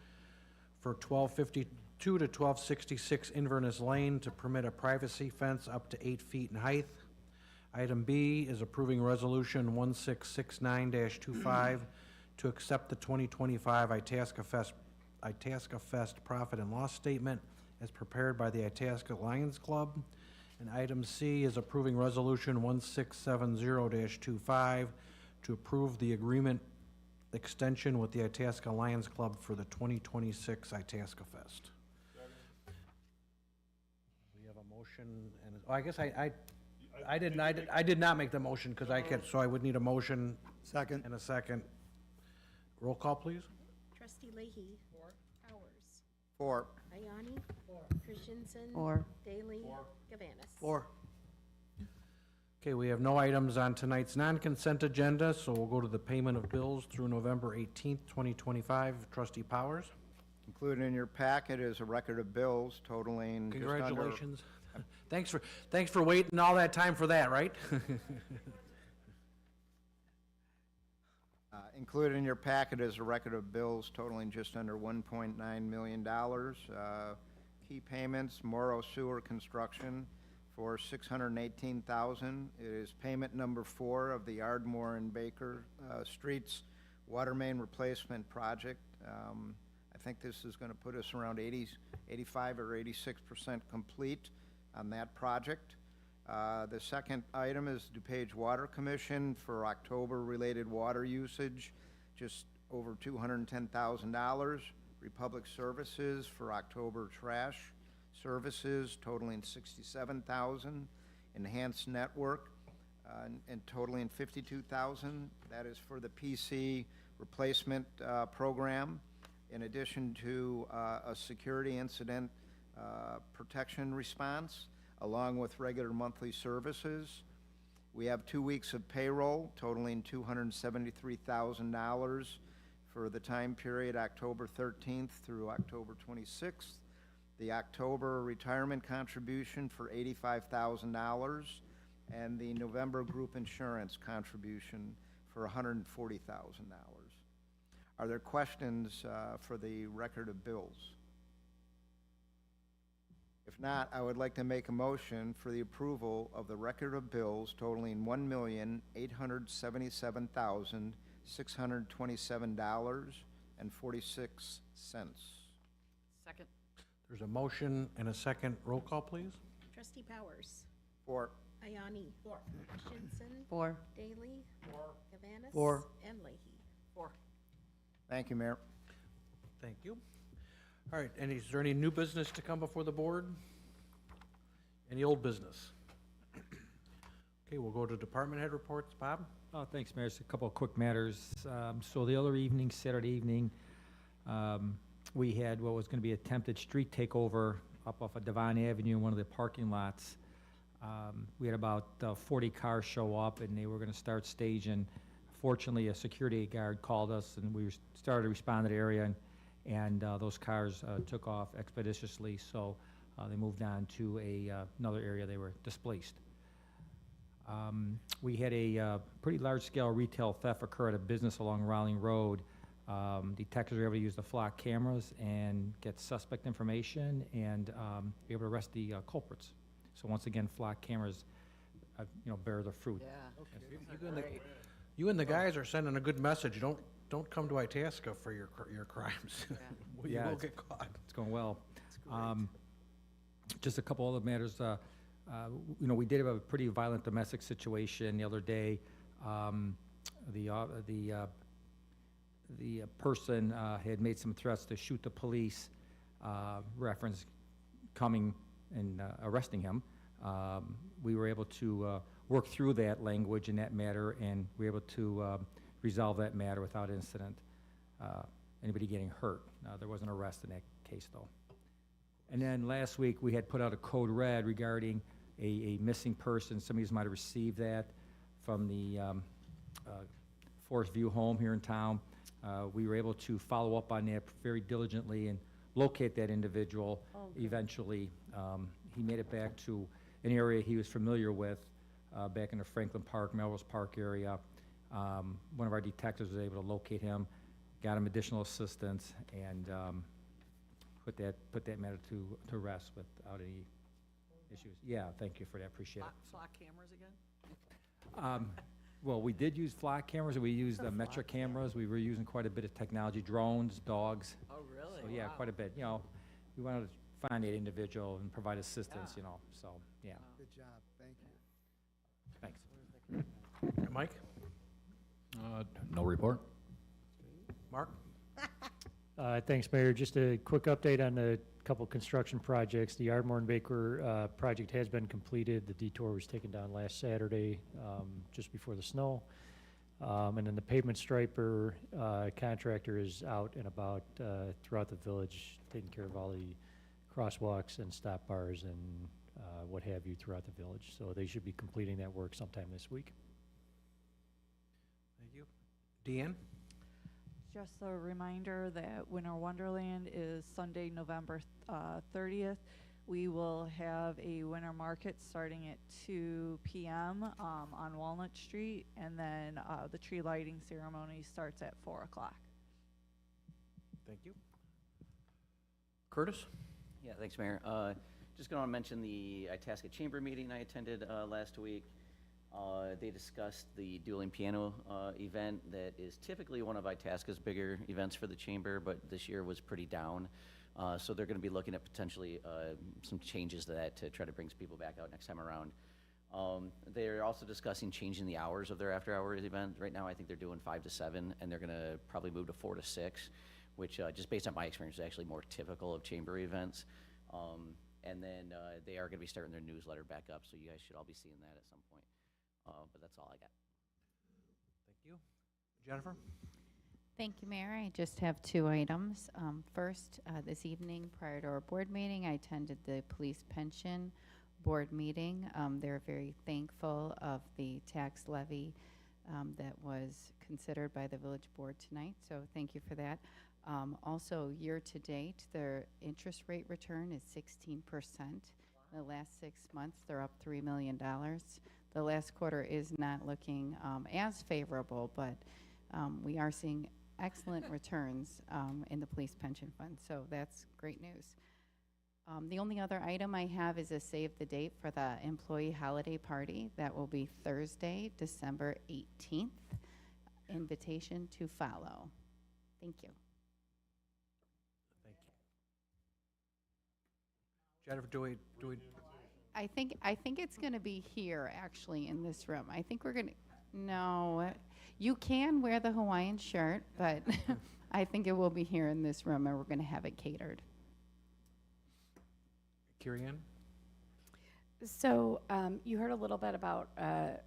for 1252 to 1266 Inverness Lane to permit a privacy fence up to 8 feet in height. Item B is approving resolution 1669-25 to accept the 2025 Itasca Fest profit and loss statement as prepared by the Itasca Lions Club. And item C is approving resolution 1670-25 to approve the agreement extension with the Itasca Lions Club for the 2026 Itasca Fest. We have a motion, and, I guess I did not make the motion, because so I would need a motion. Second. And a second. Roll call, please. Trustee Leahy. Powers. 4. Ayani. Christensen. 4. Daley. Gavanis. 4. Okay, we have no items on tonight's non-consent agenda, so we'll go to the payment of bills through November 18th, 2025. Trustee Powers? Included in your packet is a record of bills totaling just under... Congratulations. Thanks for waiting all that time for that, right? Included in your packet is a record of bills totaling just under $1.9 million. Key payments, Morrow Sewer Construction for $618,000. It is payment number 4 of the Ardmore and Baker Streets Water Main Replacement Project. I think this is going to put us around 85 or 86% complete on that project. The second item is DuPage Water Commission for October-related water usage, just over $210,000. Republic Services for October trash services totaling $67,000. Enhanced Network and totaling $52,000. That is for the PC replacement program, in addition to a security incident protection response, along with regular monthly services. We have 2 weeks of payroll totaling $273,000 for the time period October 13th through October 26th. The October retirement contribution for $85,000, and the November group insurance contribution for $140,000. Are there questions for the record of bills? If not, I would like to make a motion for the approval of the record of bills totaling $1,877,627.46. Second. There's a motion and a second. Roll call, please. Trustee Powers. 4. Ayani. 4. Christensen. 4. Daley. 4. Gavanis. 4. And Leahy. 4. Thank you, Mayor. Thank you. All right, is there any new business to come before the board? Any old business? Okay, we'll go to department head reports. Bob? Oh, thanks, Mayor. Just a couple of quick matters. So the other evening, Saturday evening, we had what was going to be attempted street takeover up off of Devon Avenue in one of the parking lots. We had about 40 cars show up, and they were going to start staging. Fortunately, a security guard called us, and we started to respond to the area, and those cars took off expeditiously, so they moved on to another area. They were displaced. We had a pretty large-scale retail theft occur at a business along Rowling Road. Detectives were able to use the flock cameras and get suspect information and be able to arrest the culprits. So once again, flock cameras, bear the fruit. Yeah. You and the guys are sending a good message. Don't come to Itasca for your crimes. You will get caught. It's going well. Just a couple other matters. We did have a pretty violent domestic situation the other day. The person had made some threats to shoot the police, reference coming and arresting him. We were able to work through that language in that matter, and we were able to resolve that matter without incident. Anybody getting hurt. There was an arrest in that case, though. And then last week, we had put out a code red regarding a missing person. Some of you might have received that from the Forest View home here in town. We were able to follow up on that very diligently and locate that individual. Eventually. He made it back to an area he was familiar with, back in the Franklin Park, Melrose Park area. One of our detectives was able to locate him, got him additional assistance, and put that matter to rest without any issues. Yeah, thank you for that, appreciate it. Flock cameras again? Well, we did use flock cameras, and we used Metra cameras. We were using quite a bit of technology, drones, dogs. Oh, really? So, yeah, quite a bit. We wanted to find that individual and provide assistance, so, yeah. Good job, thank you. Thanks. Mike? No report. Mark? Thanks, Mayor. Just a quick update on a couple construction projects. The Ardmore and Baker project has been completed. The detour was taken down last Saturday, just before the snow. And then the pavement striper contractor is out and about throughout the village, taking care of all the crosswalks and stop bars and what have you throughout the village. So they should be completing that work sometime this week. Thank you. Deanne? Just a reminder that Winter Wonderland is Sunday, November 30th. We will have a winter market starting at 2 p.m. On Walnut Street, and then the tree lighting ceremony starts at 4 o'clock. Thank you. Curtis? Yeah, thanks, Mayor. Just going to mention the Itasca Chamber meeting I attended last week. They discussed the dueling piano event that is typically one of Itasca's bigger events for the chamber, but this year was pretty down. So they're going to be looking at potentially some changes to that to try to bring some people back out next time around. They're also discussing changing the hours of their after-hours event. Right now, I think they're doing 5 to 7, and they're going to probably move to 4 to 6, which just based on my experience is actually more typical of chamber events. And then they are going to be starting their newsletter back up, so you guys should all be seeing that at some point. But that's all I got. Thank you. Jennifer? Thank you, Mayor. I just have 2 items. First, this evening, prior to our board meeting, I attended the police pension board meeting. They're very thankful of the tax levy that was considered by the village board tonight, so thank you for that. Also, year-to-date, their interest rate return is 16%. In the last 6 months, they're up $3 million. The last quarter is not looking as favorable, but we are seeing excellent returns in the police pension fund, so that's great news. The only other item I have is a save the date for the employee holiday party. That will be Thursday, December 18th. Invitation to follow. Thank you. Thank you. Jennifer, do we? I think it's going to be here, actually, in this room. I think we're going to, no, you can wear the Hawaiian shirt, but I think it will be here in this room, and we're going to have it catered. Carrie Ann? So you heard a little bit about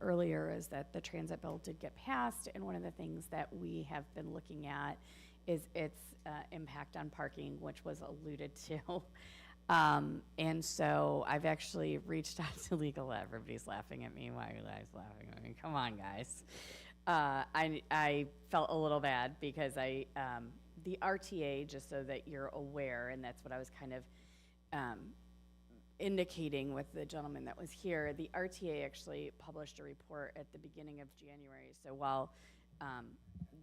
earlier is that the transit bill did get passed, and one of the things that we have been looking at is its impact on parking, which was alluded to. And so I've actually reached out to legal. Everybody's laughing at me. Why are you guys laughing at me? Come on, guys. I felt a little bad because the RTA, just so that you're aware, and that's what I was kind of indicating with the gentleman that was here, the RTA actually published a report at the beginning of January. So while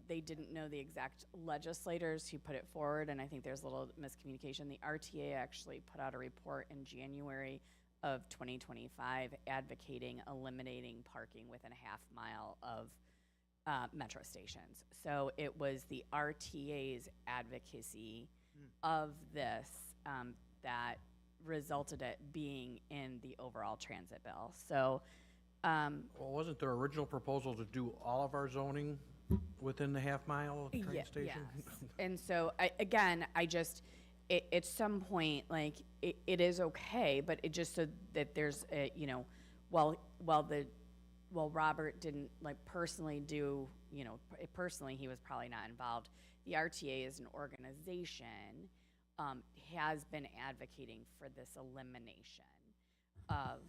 they didn't know the exact legislators who put it forward, and I think there's a little miscommunication, the RTA actually put out a report in January of 2025 advocating eliminating parking within a half mile of metro stations. So it was the RTA's advocacy of this that resulted it being in the overall transit bill. So, Well, wasn't their original proposal to do all of our zoning within the half mile of the train station? Yes. And so, I just, at some point, like, it is okay, but it just so that there's, while Robert didn't, like, personally do, personally, he was probably not involved, the RTA as an organization has been advocating for this elimination of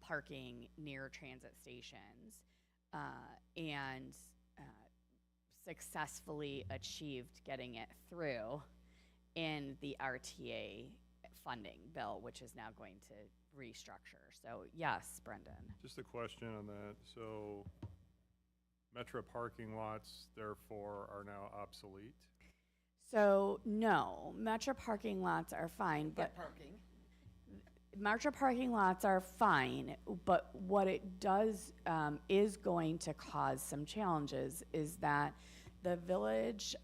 parking near transit stations and successfully achieved getting it through in the RTA funding bill, which is now going to restructure. So yes, Brendan. Just a question on that. So Metro parking lots, therefore, are now obsolete? So no, Metro parking lots are fine, but Metro parking lots are fine, but what it does is going to cause some challenges is that the village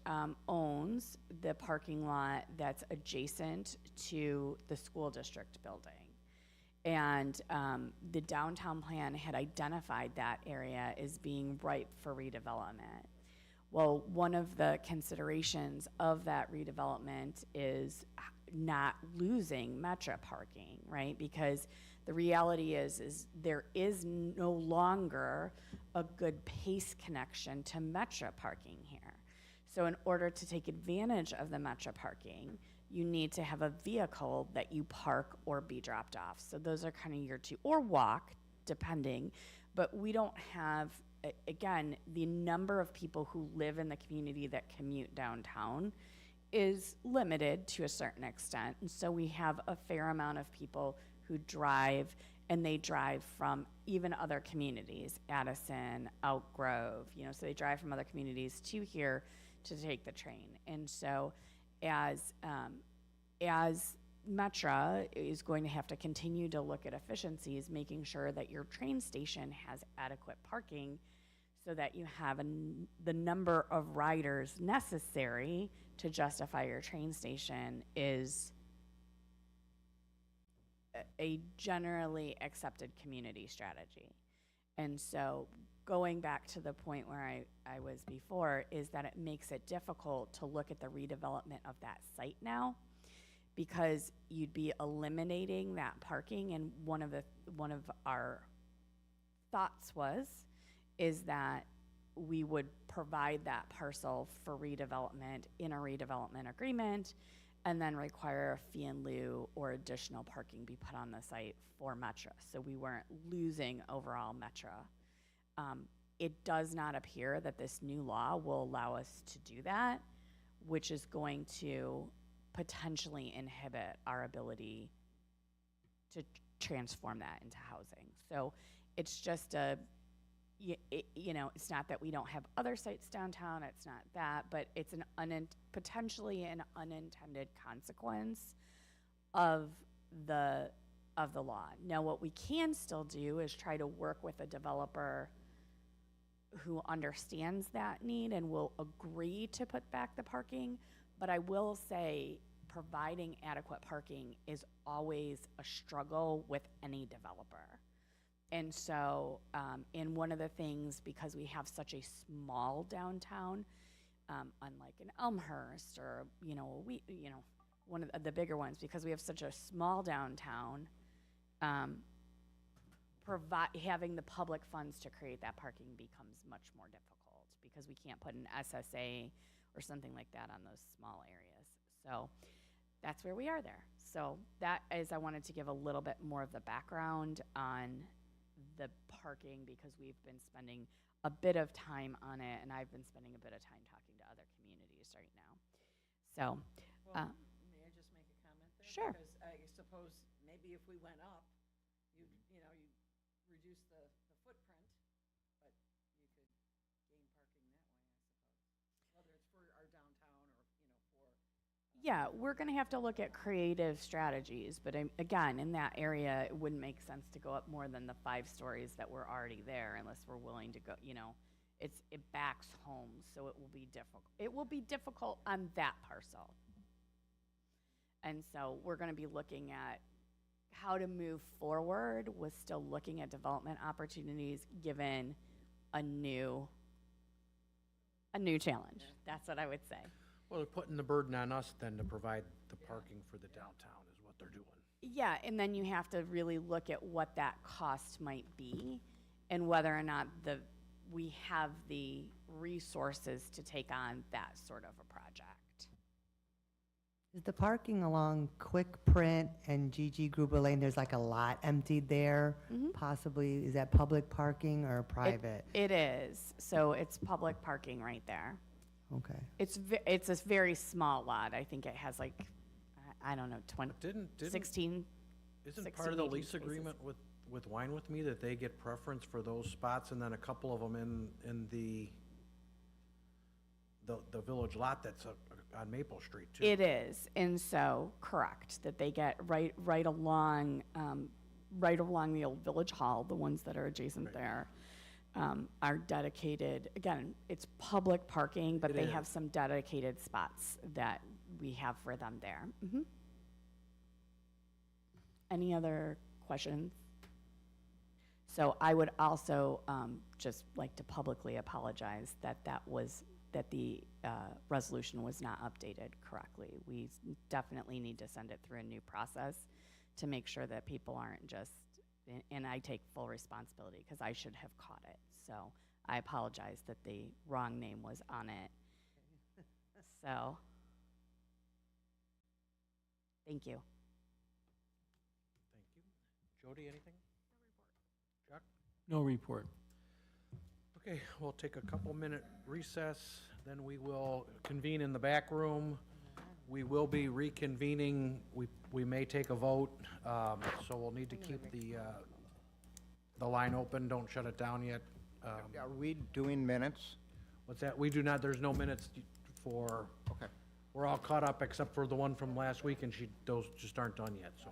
owns the parking lot that's adjacent to the school district building. And the downtown plan had identified that area as being ripe for redevelopment. Well, one of the considerations of that redevelopment is not losing Metro parking, right? Because the reality is there is no longer a good pace connection to Metro parking here. So in order to take advantage of the Metro parking, you need to have a vehicle that you park or be dropped off. So those are kind of your two, or walk, depending. But we don't have, again, the number of people who live in the community that commute downtown is limited to a certain extent. And so we have a fair amount of people who drive, and they drive from even other communities, Addison, Elk Grove, so they drive from other communities to here to take the train. And so as Metra is going to have to continue to look at efficiencies, making sure that your train station has adequate parking so that you have the number of riders necessary to justify your train station is a generally accepted community strategy. And so going back to the point where I was before is that it makes it difficult to look at the redevelopment of that site now, because you'd be eliminating that parking. And one of our thoughts is that we would provide that parcel for redevelopment in a redevelopment agreement, and then require a fee in lieu or additional parking be put on the site for Metra. So we weren't losing overall Metra. It does not appear that this new law will allow us to do that, which is going to potentially inhibit our ability to transform that into housing. So it's just it's not that we don't have other sites downtown, it's not that, but it's potentially an unintended consequence of the law. Now, what we can still do is try to work with a developer who understands that need and will agree to put back the parking. But I will say providing adequate parking is always a struggle with any developer. And so, and one of the things, because we have such a small downtown, unlike in Elmhurst or, one of the bigger ones, because we have such a small downtown. Having the public funds to create that parking becomes much more difficult, because we can't put an SSA or something like that on those small areas. So that's where we are there. So that is, I wanted to give a little bit more of the background on the parking, because we've been spending a bit of time on it, and I've been spending a bit of time talking to other communities right now. So, Well, may I just make a comment there? Sure. Because I suppose maybe if we went up, you reduce the footprint, but you could gain parking that way, I suppose. Whether it's for our downtown or, for. yeah, we're gonna have to look at creative strategies, but again, in that area, it wouldn't make sense to go up more than the 5 stories that were already there, unless we're willing to go, it backs homes, so it will be difficult. It will be difficult on that parcel. And so we're gonna be looking at how to move forward with still looking at development opportunities, given a new challenge. That's what I would say. Well, they're putting the burden on us then to provide the parking for the downtown is what they're doing. Yeah, and then you have to really look at what that cost might be, and whether or not we have the resources to take on that sort of a project. Is the parking along Quick Print and Gigi Gruber Lane, there's like a lot emptied there? Possibly, is that public parking or private? It is, so it's public parking right there. Okay. It's a very small lot. I think it has like, I don't know, 16. Isn't 16, part of the 18 lease spaces. agreement with Wine With Me that they get preference for those spots, and then a couple of them in the village lot that's on Maple Street too? It is, and so, correct, that they get right along the old Village Hall, the ones that are adjacent there, are dedicated, again, it's public parking, but It they is. have some dedicated spots that we have for them there. Any other questions? So I would also just like to publicly apologize that the resolution was not updated correctly. We definitely need to send it through a new process to make sure that people aren't just, and I take full responsibility because I should have caught it. So I apologize that the wrong name was on it. So, thank you. Thank you. Jody, anything? Chuck? No report. Okay, we'll take a couple-minute recess, then we will convene in the back room. We will be reconvening, we may take a vote, so we'll need to keep the line open, don't shut it down yet. Are we doing minutes? What's that? We do not, there's no minutes for, Okay. we're all caught up except for the one from last week, and those just aren't done yet, so.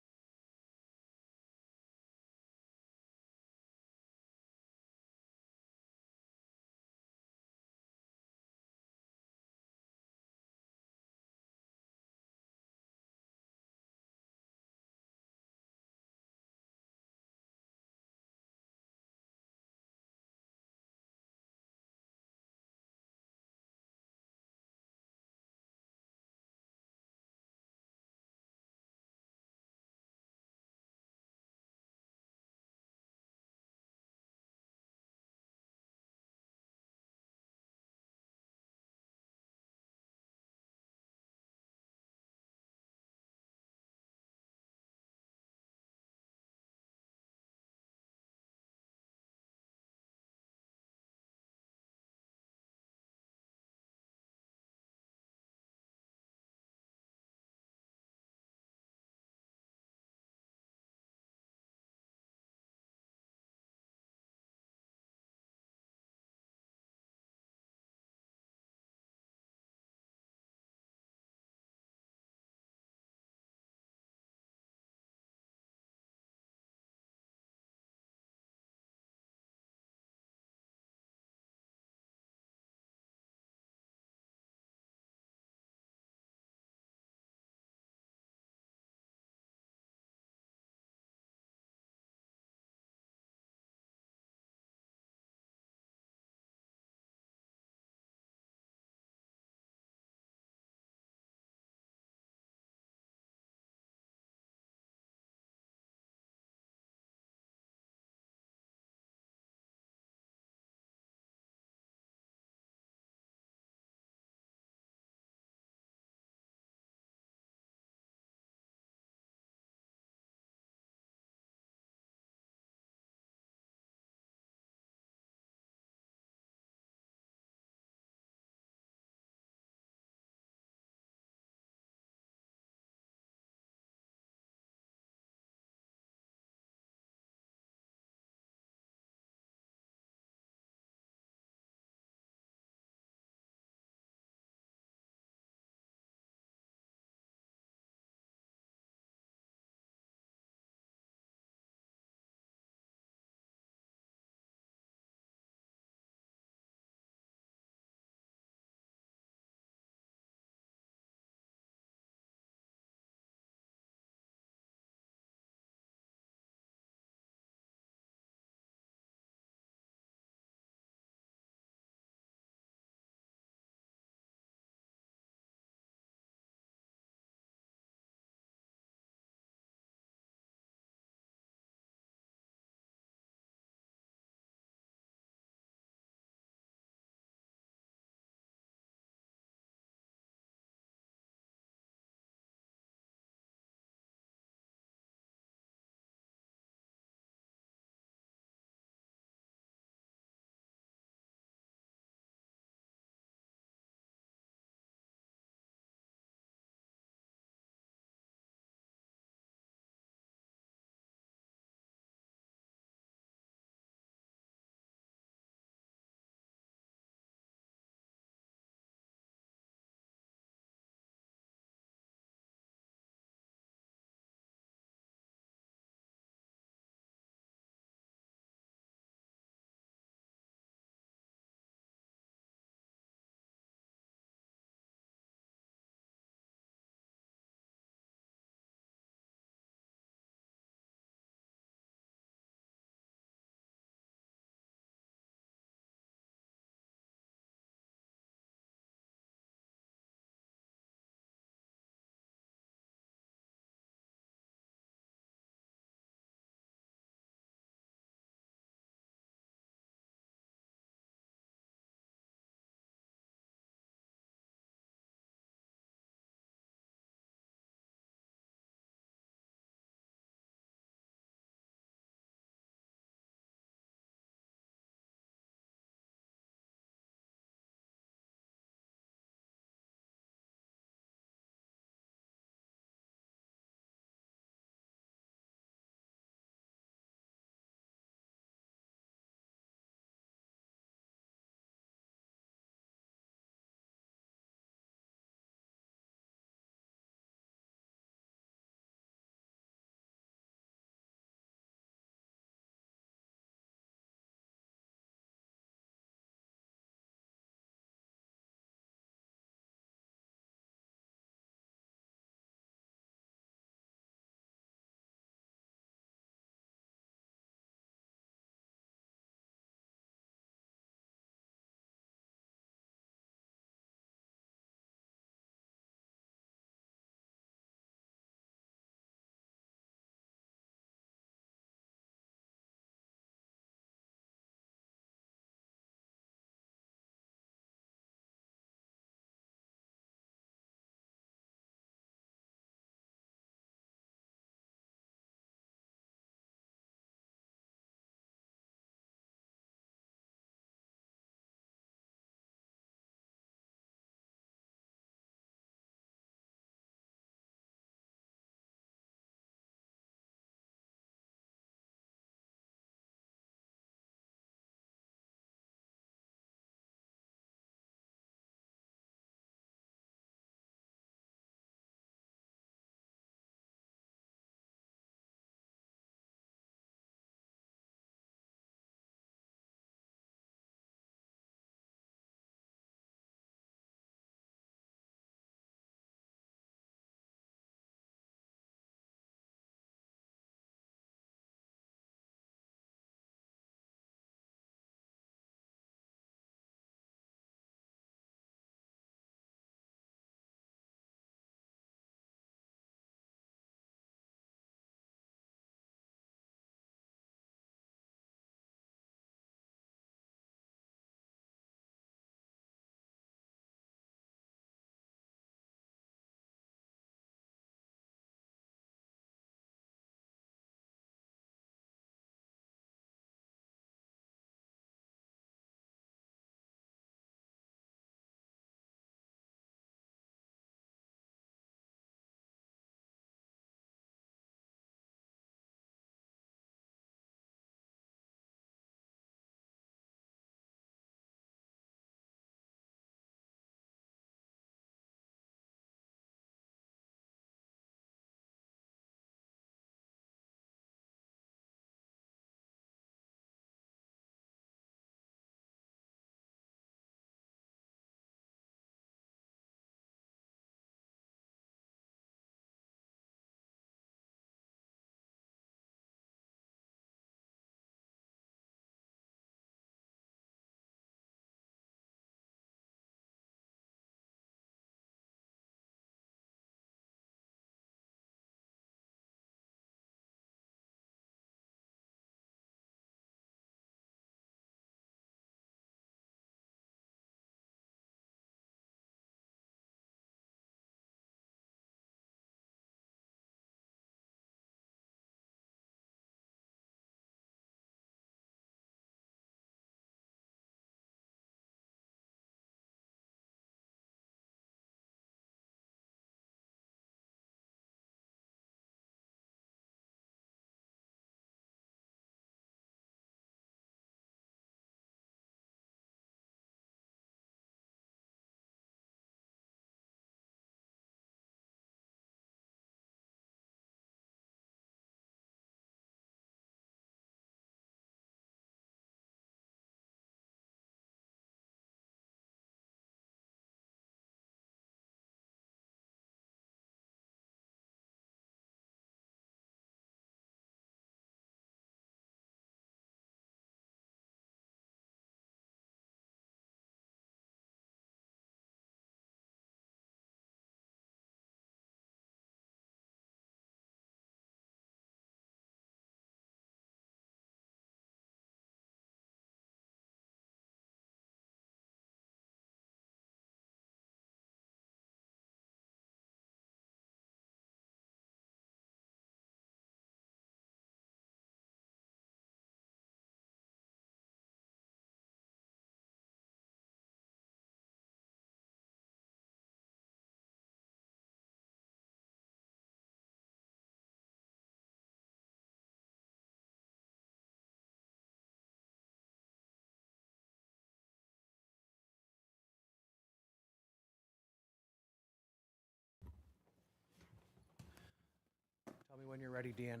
me when you're ready, Dan.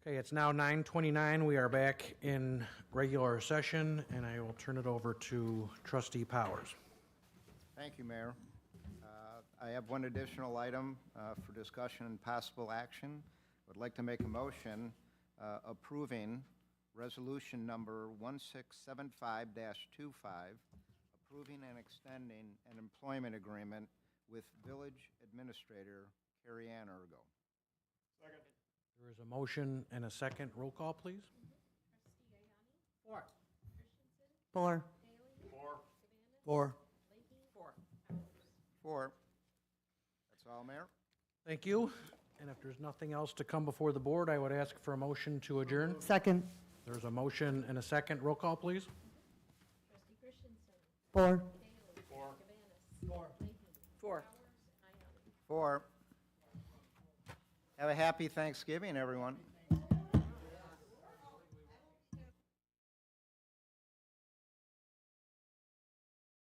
Okay, it's now 9:29. We are back in regular session, and I will turn it over to Trustee Powers. Thank you, Mayor. I have one additional item for discussion and possible action. I would like to make a motion approving resolution number 1675-25, approving and extending an employment agreement with Village Administrator Carrie Ann Ergo. Second. There is a motion and a second. Roll call, please. Four. Four. Four. Four. Four. Four. That's all, Mayor. Thank you. And if there's nothing else to come before the board, I would ask for a motion to adjourn. Second. There's a motion and a second. Roll call, please. Four. Four. Four. Four. Have a happy Thanksgiving, everyone.